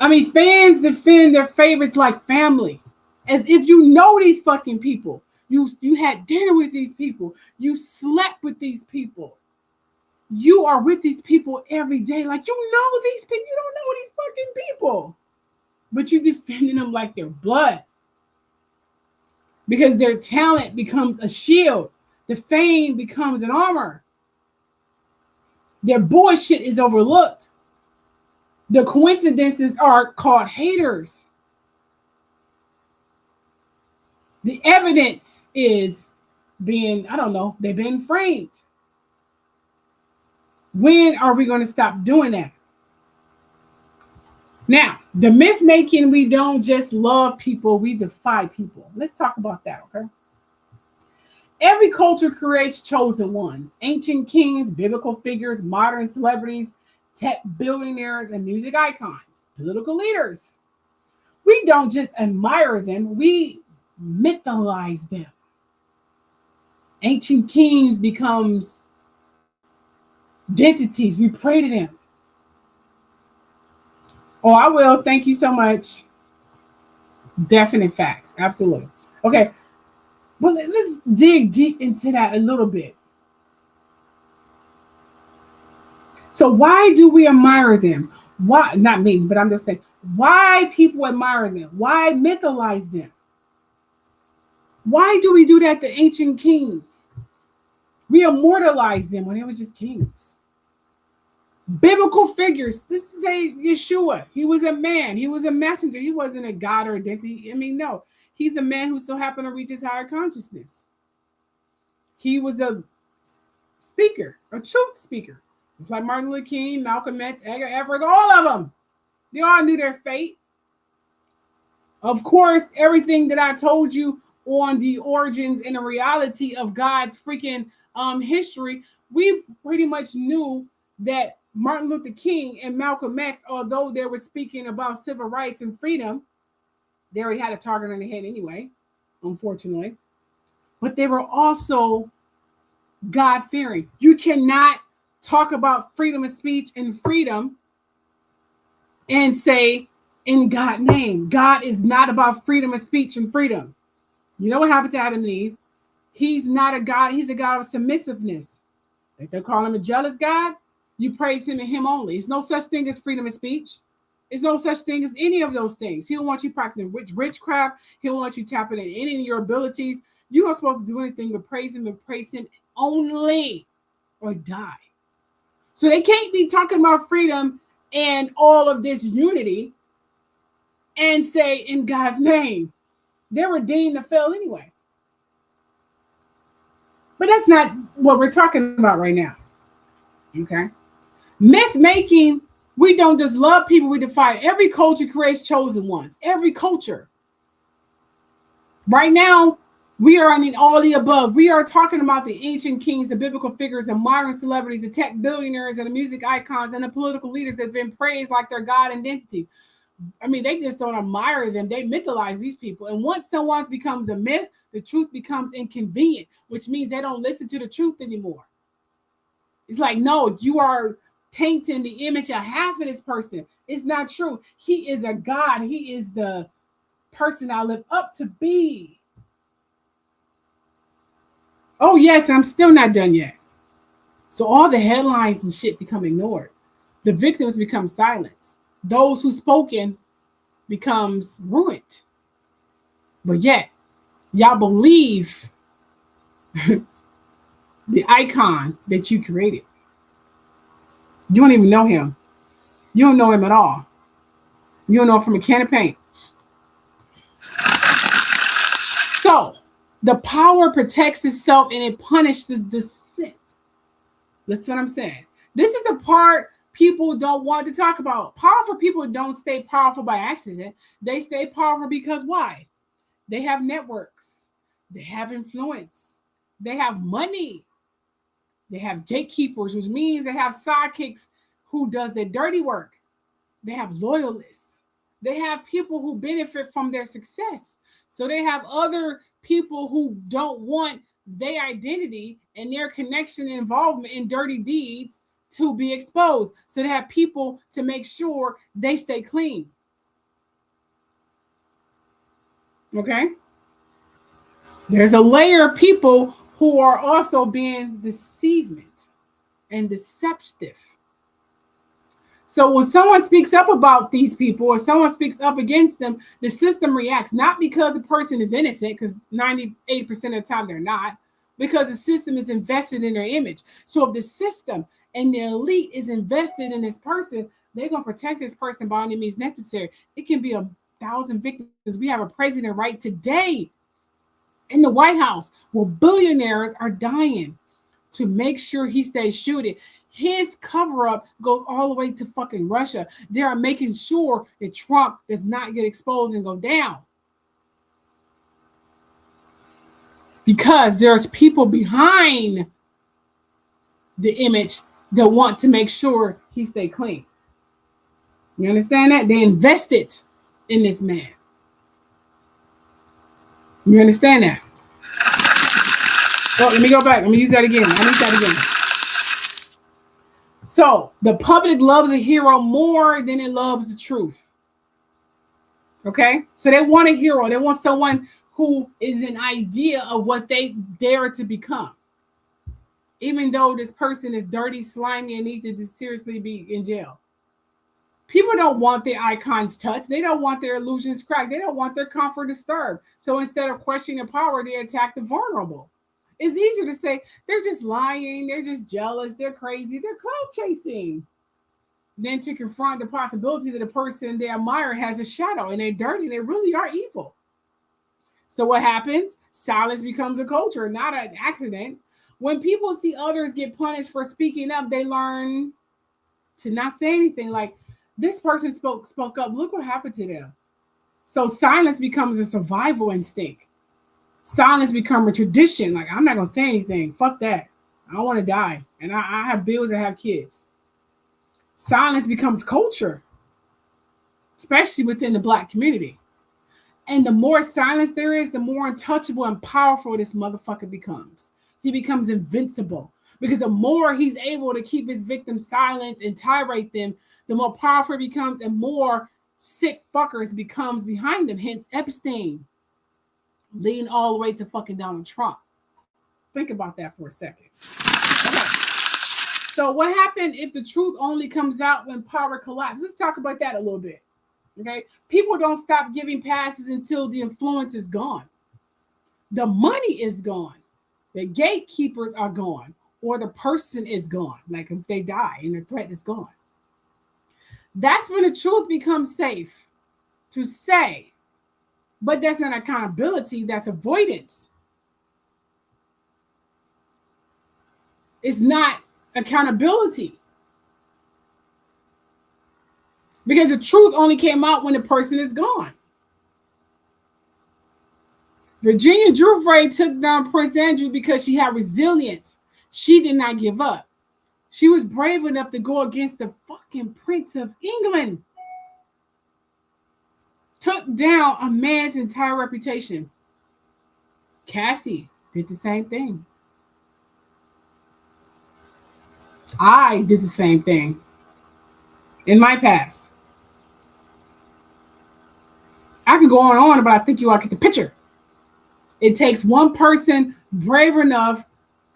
I mean, fans defend their favorites like family. As if you know these fucking people. You had dinner with these people. You slept with these people. You are with these people every day. Like, you know these people. You don't know these fucking people. But you defending them like they're blood. because their talent becomes a shield. The fame becomes an armor. Their bullshit is overlooked. The coincidences are called haters. The evidence is being, I don't know, they've been framed. When are we going to stop doing that? Now, the myth making, we don't just love people, we defy people. Let's talk about that, okay? Every culture creates chosen ones. Ancient kings, biblical figures, modern celebrities, tech billionaires, and music icons, political leaders. We don't just admire them, we mythologize them. Ancient kings becomes deities. We pray to them. Oh, I will. Thank you so much. Definite facts. Absolutely. Okay. But let's dig deep into that a little bit. So why do we admire them? Why? Not me, but I'm just saying, why people admire them? Why mythologize them? Why do we do that to ancient kings? We immortalize them when they were just kings. Biblical figures. This is a Yeshua. He was a man. He was a messenger. He wasn't a god or a deity. I mean, no. He's a man who so happened to reach his higher consciousness. He was a speaker, a truth speaker. It's like Martin Luther King, Malcolm X, Edgar Everett, all of them. They all knew their fate. Of course, everything that I told you on the origins and the reality of God's freaking history, we pretty much knew that Martin Luther King and Malcolm X, although they were speaking about civil rights and freedom, they already had a target on their head anyway, unfortunately. But they were also God-fearing. You cannot talk about freedom of speech and freedom and say, in God's name. God is not about freedom of speech and freedom. You know what happened to Adam and Eve? He's not a God. He's a God of submissiveness. Like they call him a jealous God. You praise him and him only. There's no such thing as freedom of speech. There's no such thing as any of those things. He don't want you practicing witchcraft. He don't want you tapping in any of your abilities. You're not supposed to do anything but praise him and praise him only or die. So they can't be talking about freedom and all of this unity and say in God's name. They were deemed to fail anyway. But that's not what we're talking about right now. Okay? Myth making, we don't just love people, we defy. Every culture creates chosen ones. Every culture. Right now, we are in all the above. We are talking about the ancient kings, the biblical figures, the modern celebrities, the tech billionaires, and the music icons, and the political leaders that's been praised like their God identities. I mean, they just don't admire them. They mythologize these people. And once someone becomes a myth, the truth becomes inconvenient, which means they don't listen to the truth anymore. It's like, no, you are tainting the image of half of this person. It's not true. He is a God. He is the person I live up to be. Oh, yes, I'm still not done yet. So all the headlines and shit become ignored. The victims become silenced. Those who spoken becomes ruined. But yet, y'all believe the icon that you created. You don't even know him. You don't know him at all. You don't know him from a can of paint. So, the power protects itself and it punishes the sin. That's what I'm saying. This is the part people don't want to talk about. Powerful people don't stay powerful by accident. They stay powerful because why? They have networks. They have influence. They have money. They have gatekeepers, which means they have sidekicks who does their dirty work. They have loyalists. They have people who benefit from their success. So they have other people who don't want their identity and their connection and involvement in dirty deeds to be exposed. So they have people to make sure they stay clean. Okay? There's a layer of people who are also being deceiving and deceptive. So when someone speaks up about these people or someone speaks up against them, the system reacts, not because the person is innocent, because 98% of the time they're not, because the system is invested in their image. So if the system and the elite is invested in this person, they're going to protect this person by any means necessary. It can be 1,000 victims. We have a president right today in the White House where billionaires are dying to make sure he stays shooting. His cover-up goes all the way to fucking Russia. They are making sure that Trump does not get exposed and go down. Because there's people behind the image that want to make sure he stay clean. You understand that? They invested in this man. You understand that? Oh, let me go back. Let me use that again. I need that again. So the public loves a hero more than it loves the truth. Okay? So they want a hero. They want someone who is an idea of what they dare to become. Even though this person is dirty, slimy, and needs to seriously be in jail. People don't want their icons touched. They don't want their illusions cracked. They don't want their comfort disturbed. So instead of questioning power, they attack the vulnerable. It's easier to say they're just lying, they're just jealous, they're crazy, they're clout chasing, than to confront the possibility that the person they admire has a shadow and they're dirty and they really are evil. So what happens? Silence becomes a culture, not an accident. When people see others get punished for speaking up, they learn to not say anything. Like, this person spoke up, look what happened to them. So silence becomes a survival instinct. Silence becomes a tradition. Like, I'm not going to say anything. Fuck that. I don't want to die. And I have bills and have kids. Silence becomes culture, especially within the Black community. And the more silence there is, the more untouchable and powerful this motherfucker becomes. He becomes invincible. Because the more he's able to keep his victims silent and tirade them, the more powerful he becomes and more sick fuckers becomes behind him. Hence Epstein, leading all the way to fucking Donald Trump. Think about that for a second. Okay. So what happened if the truth only comes out when power collapses? Let's talk about that a little bit. Okay. People don't stop giving passes until the influence is gone. The money is gone. The gatekeepers are gone. Or the person is gone, like if they die and the threat is gone. That's when the truth becomes safe to say, but that's not accountability, that's avoidance. It's not accountability. Because the truth only came out when the person is gone. Virginia Giuffre took down Prince Andrew because she had resilience. She did not give up. She was brave enough to go against the fucking Prince of England. Took down a man's entire reputation. Cassie did the same thing. I did the same thing in my past. I can go on, but I think you all get the picture. It takes one person brave enough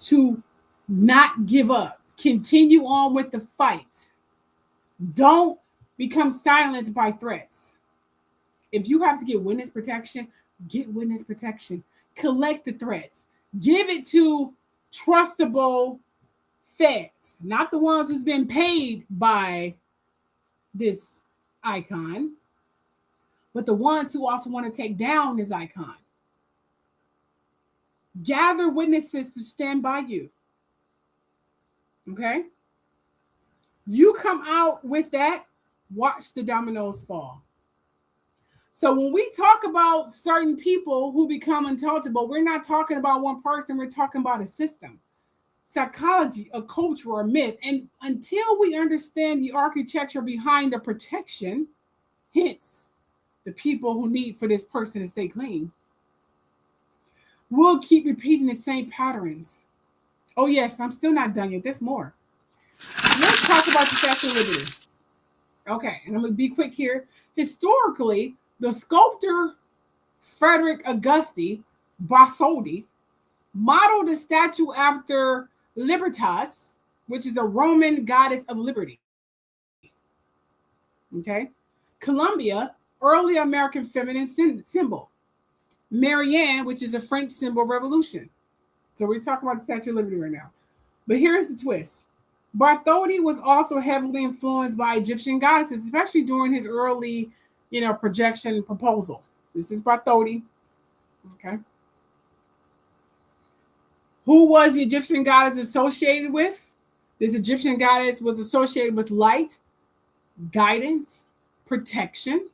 to not give up. Continue on with the fight. Don't become silenced by threats. If you have to get witness protection, get witness protection. Collect the threats. Give it to trustable feds, not the ones who's been paid by this icon, but the ones who also want to take down this icon. Gather witnesses to stand by you. Okay? You come out with that, watch the dominoes fall. So when we talk about certain people who become untouchable, we're not talking about one person, we're talking about a system, psychology, a culture, a myth. And until we understand the architecture behind the protection, hence the people who need for this person to stay clean, we'll keep repeating the same patterns. Oh yes, I'm still not done yet. There's more. Let's talk about the Statue of Liberty. Okay, and I'm going to be quick here. Historically, the sculptor Frederick Auguste Bartholdi modeled the statue after Libertas, which is a Roman goddess of liberty. Okay. Columbia, early American feminine symbol. Marianne, which is a French symbol of revolution. So we're talking about the Statue of Liberty right now. But here's the twist. Bartholdi was also heavily influenced by Egyptian goddesses, especially during his early, projection proposal. This is Bartholdi. Okay. Who was the Egyptian goddess associated with? This Egyptian goddess was associated with light, guidance, protection,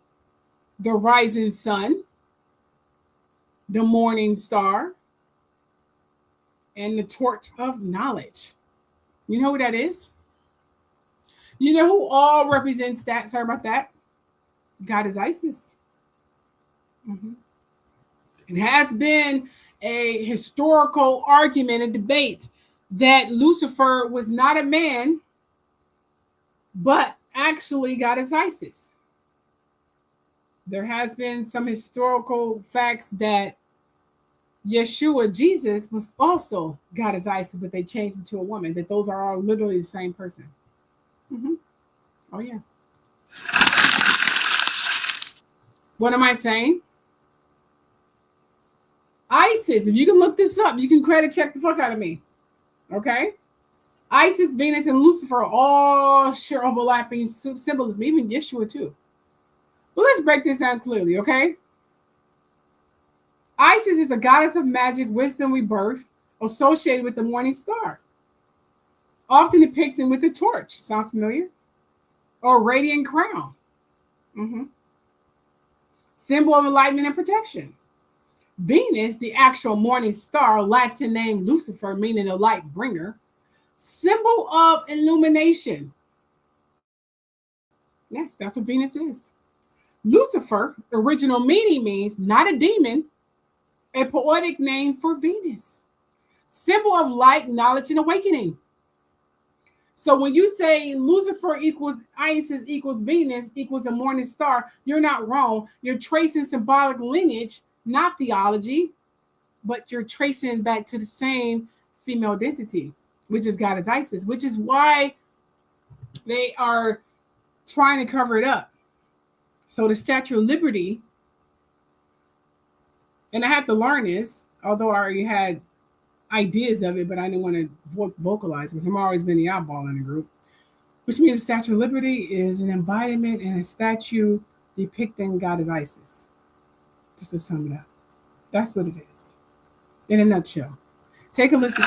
the rising sun, the morning star, and the torch of knowledge. You know who that is? You know who all represents that? Sorry about that. Goddess Isis. It has been a historical argument and debate that Lucifer was not a man, but actually Goddess Isis. There has been some historical facts that Yeshua, Jesus, was also Goddess Isis, but they changed it to a woman, that those are all literally the same person. Oh, yeah. What am I saying? Isis, if you can look this up, you can credit check the fuck out of me. Okay? Isis, Venus, and Lucifer all share overlapping symbolism, even Yeshua too. But let's break this down clearly, okay? Isis is a goddess of magic, wisdom, rebirth, associated with the morning star, often depicted with a torch. Sounds familiar? Or radiant crown. Symbol of enlightenment and protection. Venus, the actual morning star, Latin name Lucifer, meaning the light bringer, symbol of illumination. Yes, that's what Venus is. Lucifer, original meaning means not a demon, a poetic name for Venus. Symbol of light, knowledge, and awakening. So when you say Lucifer equals Isis equals Venus equals a morning star, you're not wrong. You're tracing symbolic lineage, not theology, but you're tracing back to the same female identity, which is Goddess Isis, which is why they are trying to cover it up. So the Statue of Liberty, and I had to learn this, although I already had ideas of it, but I didn't want to vocalize because I've always been the oddball in the group, which means the Statue of Liberty is an embodiment and a statue depicting Goddess Isis. Just to sum it up. That's what it is. In a nutshell. Take a listen.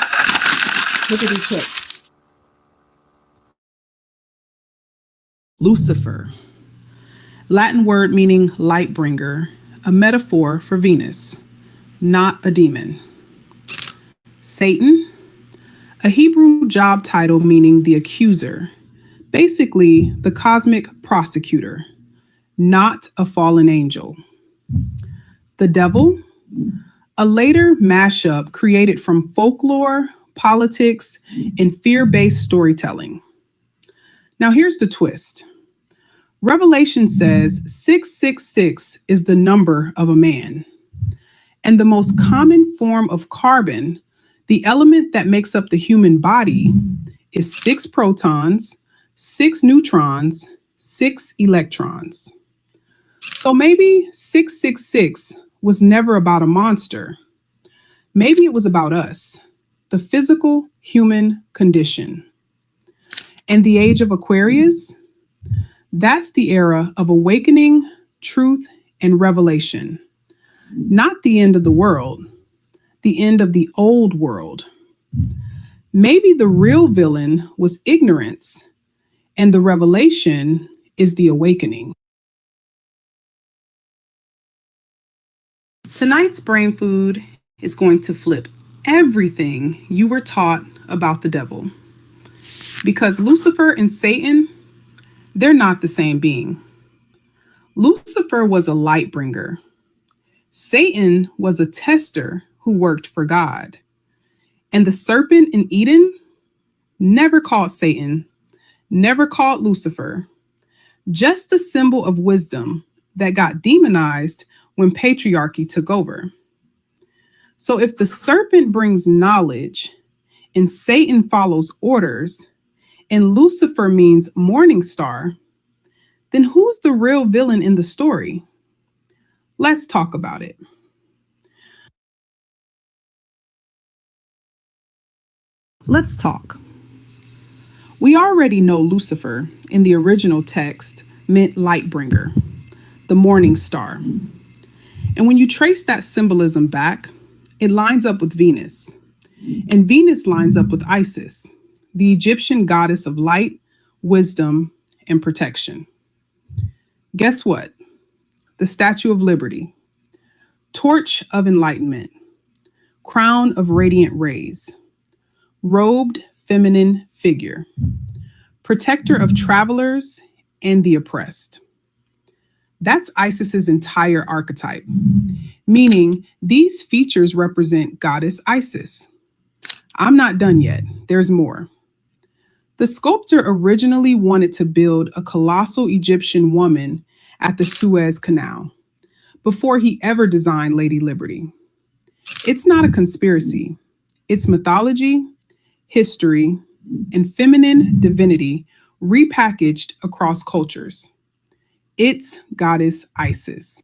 Look at these clips. Lucifer, Latin word meaning light bringer, a metaphor for Venus, not a demon. Satan, a Hebrew job title meaning the accuser, basically the cosmic prosecutor, not a fallen angel. The devil, a later mashup created from folklore, politics, and fear-based storytelling. Now here's the twist. Revelation says 666 is the number of a man. And the most common form of carbon, the element that makes up the human body, is 6 protons, 6 neutrons, 6 electrons. So maybe 666 was never about a monster. Maybe it was about us, the physical human condition. And the age of Aquarius, that's the era of awakening, truth, and revelation. Not the end of the world, the end of the old world. Maybe the real villain was ignorance, and the revelation is the awakening. Tonight's brain food is going to flip everything you were taught about the devil. Because Lucifer and Satan, they're not the same being. Lucifer was a light bringer. Satan was a tester who worked for God. And the serpent in Eden never called Satan, never called Lucifer, just a symbol of wisdom that got demonized when patriarchy took over. So if the serpent brings knowledge and Satan follows orders and Lucifer means morning star, then who's the real villain in the story? Let's talk about it. Let's talk. We already know Lucifer in the original text meant light bringer, the morning star. And when you trace that symbolism back, it lines up with Venus. And Venus lines up with Isis, the Egyptian goddess of light, wisdom, and protection. Guess what? The Statue of Liberty, torch of enlightenment, crown of radiant rays, robed feminine figure, protector of travelers and the oppressed. That's Isis's entire archetype, meaning these features represent goddess Isis. I'm not done yet. There's more. The sculptor originally wanted to build a colossal Egyptian woman at the Suez Canal before he ever designed Lady Liberty. It's not a conspiracy. It's mythology, history, and feminine divinity repackaged across cultures. It's goddess Isis.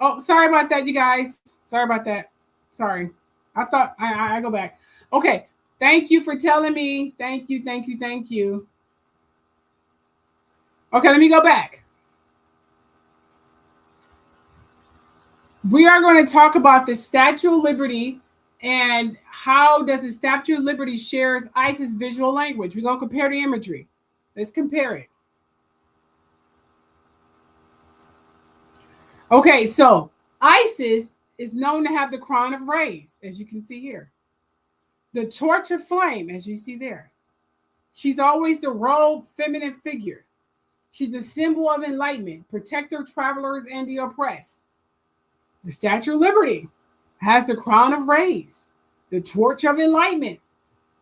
Oh, sorry about that, you guys. Sorry about that. Sorry. I thought I go back. Okay. Thank you for telling me. Thank you. Okay, let me go back. We are going to talk about the Statue of Liberty and how does the Statue of Liberty shares ISIS visual language. We're going to compare the imagery. Let's compare it. Okay, so Isis is known to have the crown of rays, as you can see here. The torch of flame, as you see there. She's always the robed feminine figure. She's the symbol of enlightenment, protector, travelers, and the oppressed. The Statue of Liberty has the crown of rays, the torch of enlightenment,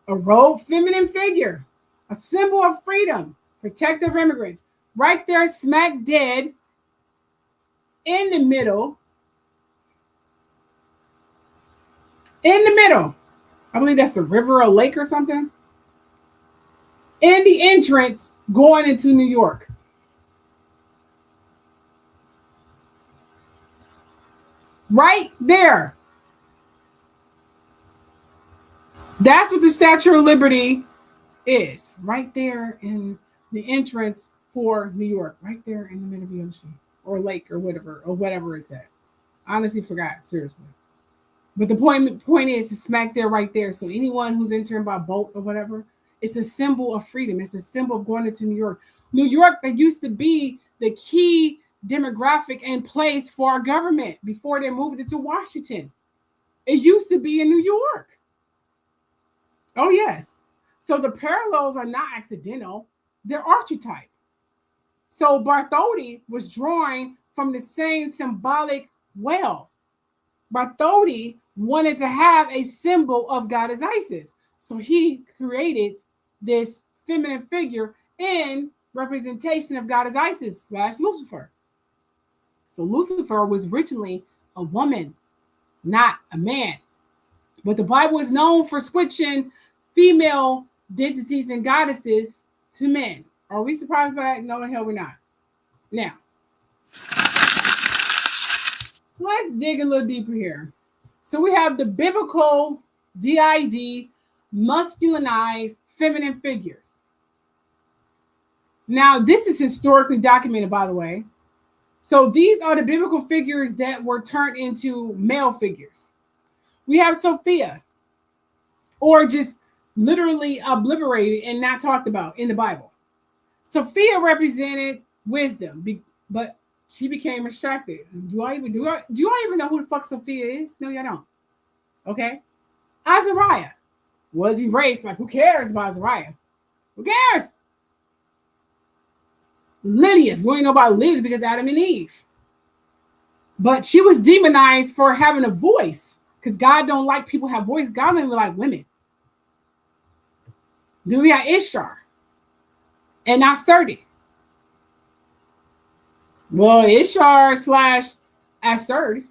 a robed feminine figure, a symbol of freedom, protector of immigrants. Right there, smack dead in the middle. I believe that's the river or lake or something. In the entrance going into New York. Right there. That's what the Statue of Liberty is. Right there in the entrance for New York. Right there in the middle of the ocean. Or lake or whatever it's at. I honestly forgot, seriously. But the point is to smack there right there. So anyone who's entering by boat or whatever, It's a symbol of freedom. It's a symbol of going into New York. New York, that used to be the key demographic and place for our government before they moved it to Washington. It used to be in New York. Oh, yes. So the parallels are not accidental. They're archetype. So Bartholdi was drawing from the same symbolic well. Bartholdi wanted to have a symbol of goddess Isis. So he created this feminine figure in representation of goddess Isis / Lucifer. So Lucifer was originally a woman, not a man. But the Bible is known for switching female deities and goddesses to men. Are we surprised by that? No, the hell we're not. Now, let's dig a little deeper here. So we have the biblical DID, masculinized feminine figures. Now, this is historically documented, by the way. So these are the biblical figures that were turned into male figures. We have Sophia, or just literally obliterated and not talked about in the Bible. Sophia represented wisdom, but she became extracted. Do you even know who the fuck Sophia is? No, y'all don't. Okay. Azariah was erased. Like, who cares about Azariah? Who cares? Lilith. We don't know about Lilith because Adam and Eve. But she was demonized for having a voice, because God don't like people who have voice. God don't even like women. Then we got Ishtar and Astartes. Well, Ishtar / Astartes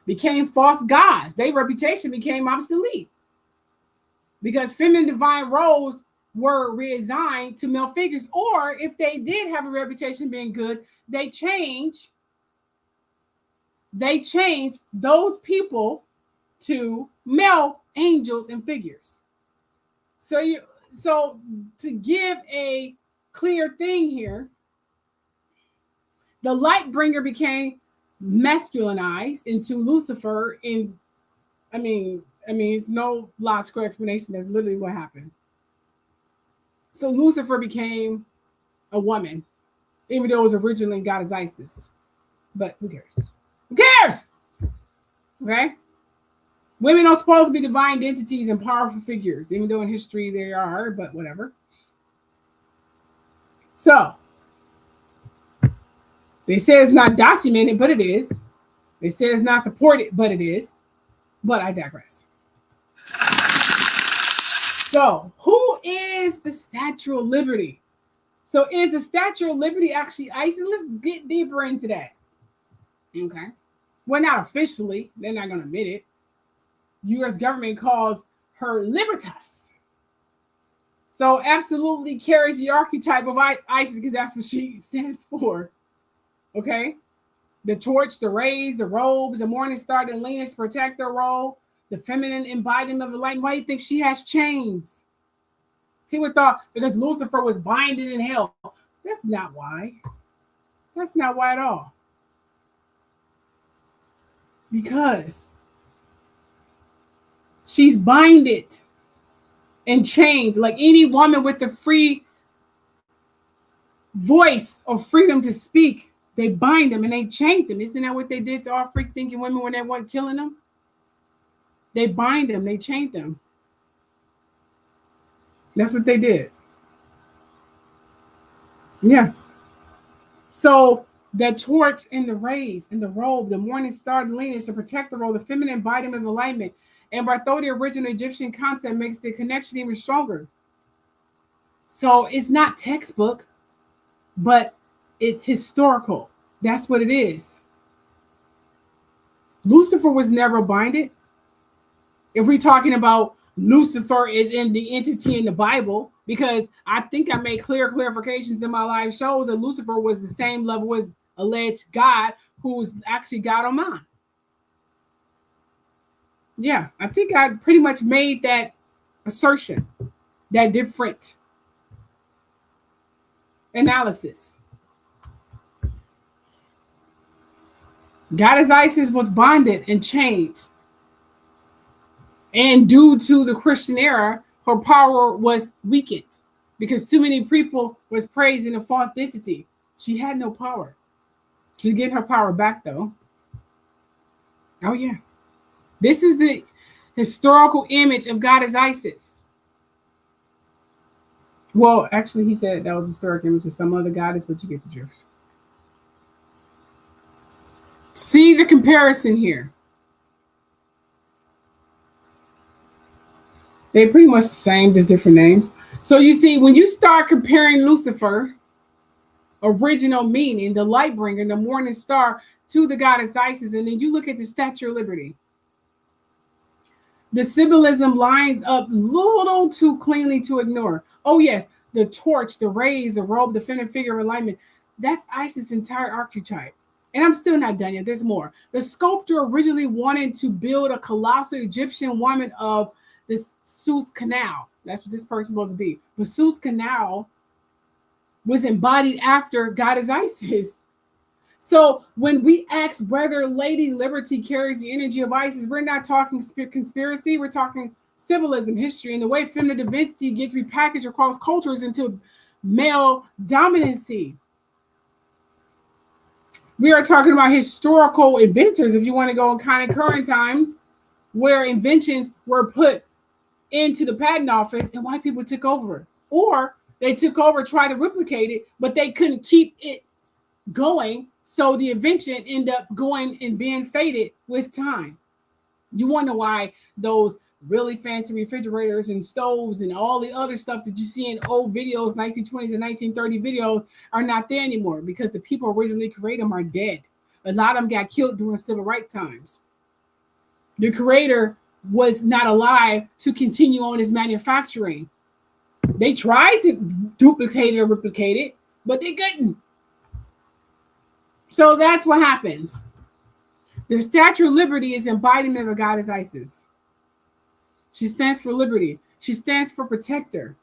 became false gods. Their reputation became obsolete because feminine divine roles were reassigned to male figures, or if they did have a reputation being good, they changed those people to male angels and figures. So to give a clear thing here, the light bringer became masculinized into Lucifer. I mean, it's no logical explanation. That's literally what happened. So Lucifer became a woman, even though it was originally goddess Isis. But who cares? Who cares? Okay? Women are supposed to be divine entities and powerful figures, even though in history they are, but whatever. So, they say it's not documented, but it is. They say it's not supported, but it is. But I digress. So, who is the Statue of Liberty? So, is the Statue of Liberty actually Isis? Let's get deeper into that. Okay. Well, not officially. They're not going to admit it. U.S. government calls her Libertas. So, absolutely carries the archetype of Isis because that's what she stands for. Okay. The torch, the rays, the robes, the morning star, the lineage to protect her role, the feminine embodiment of the light. Why do you think she has chains? People thought because Lucifer was binded in hell. That's not why. That's not why at all. Because she's binded and chained like any woman with the free voice or freedom to speak. They bind them and they chain them. Isn't that what they did to all free thinking women when they weren't killing them? They bind them, they chain them. That's what they did. Yeah. So the torch and the rays and the robe, the morning star, the lineage to protect the robe, the feminine embodiment of alignment. And Bartholdi, original Egyptian concept, makes the connection even stronger. So it's not textbook, but it's historical. That's what it is. Lucifer was never binded. If we're talking about Lucifer is in the entity in the Bible, because I think I made clarifications in my live shows that Lucifer was the same level as alleged God, who's actually God on mine. Yeah, I think I pretty much made that assertion, that different analysis. Goddess Isis was bonded and chained. And due to the Christian era, her power was weakened because too many people was praising a false identity. She had no power. She's getting her power back though. Oh yeah. This is the historical image of goddess Isis. Well, actually, he said that was a historic image of some other goddess, but you get the drift. See the comparison here. They're pretty much the same, just different names. So you see, when you start comparing Lucifer, original meaning, the light bringer, the morning star, to the goddess Isis, and then you look at the Statue of Liberty, the symbolism lines up a little too cleanly to ignore. Oh yes, the torch, the rays, the robe, the feminine figure of Enlightenment. That's Isis' entire archetype. And I'm still not done yet. There's more. The sculptor originally wanted to build a colossal Egyptian woman of this Suez Canal. That's what this person's supposed to be. But Suez Canal was embodied after goddess Isis. So when we ask whether Lady Liberty carries the energy of Isis, we're not talking conspiracy. We're talking symbolism, history, and the way feminine divinity gets repackaged across cultures into male dominancy. We are talking about historical inventors, if you want to go in kind of current times, where inventions were put into the patent office and white people took over. Or they took over, tried to replicate it, but they couldn't keep it going. So the invention ended up going and being faded with time. You wonder why those really fancy refrigerators and stoves and all the other stuff that you see in old videos, 1920s and 1930 videos, are not there anymore because the people originally created them are dead. A lot of them got killed during civil rights times. The creator was not alive to continue on his manufacturing. They tried to duplicate it or replicate it, but they couldn't. So that's what happens. The Statue of Liberty is embodiment of goddess Isis. She stands for liberty. She stands for protector.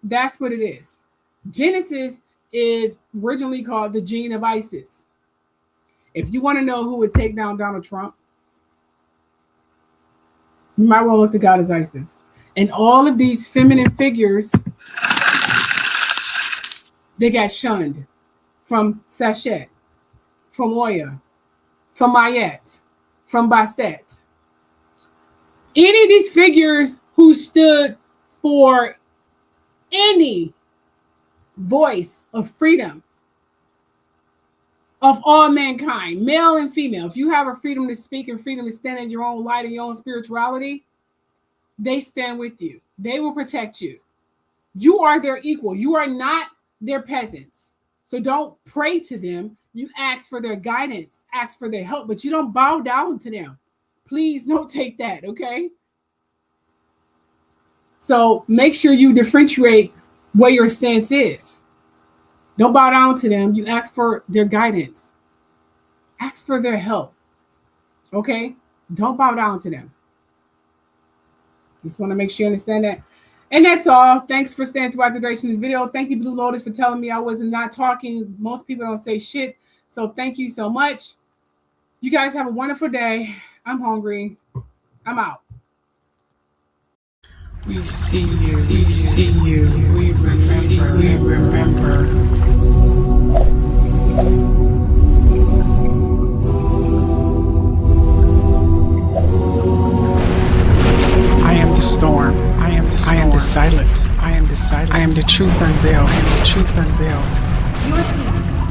That's what it is. Genesis is originally called the gene of Isis. If you want to know who would take down Donald Trump, you might want to look to goddess Isis. And all of these feminine figures, they got shunned from Sachet, from Oya, from Mayette, from Bastet. Any of these figures who stood for any voice of freedom of all mankind, male and female, if you have a freedom to speak and freedom to stand in your own light and your own spirituality, they stand with you. They will protect you. You are their equal. You are not their peasants. So don't pray to them. You ask for their guidance, ask for their help, but you don't bow down to them. Please don't take that, okay? So make sure you differentiate where your stance is. Don't bow down to them. You ask for their guidance. Ask for their help, okay? Don't bow down to them. Just want to make sure you understand that. And that's all. Thanks for staying throughout the duration of this video. Thank you, Blue Lotus, for telling me I was not talking. Most people don't say shit. So thank you so much. You guys have a wonderful day. I'm hungry. I'm out. We see you. We see you. We remember. We remember. I am the storm. I am the storm. I am the silence. I am the silence. I am the truth unveiled. I am the truth unveiled. Your season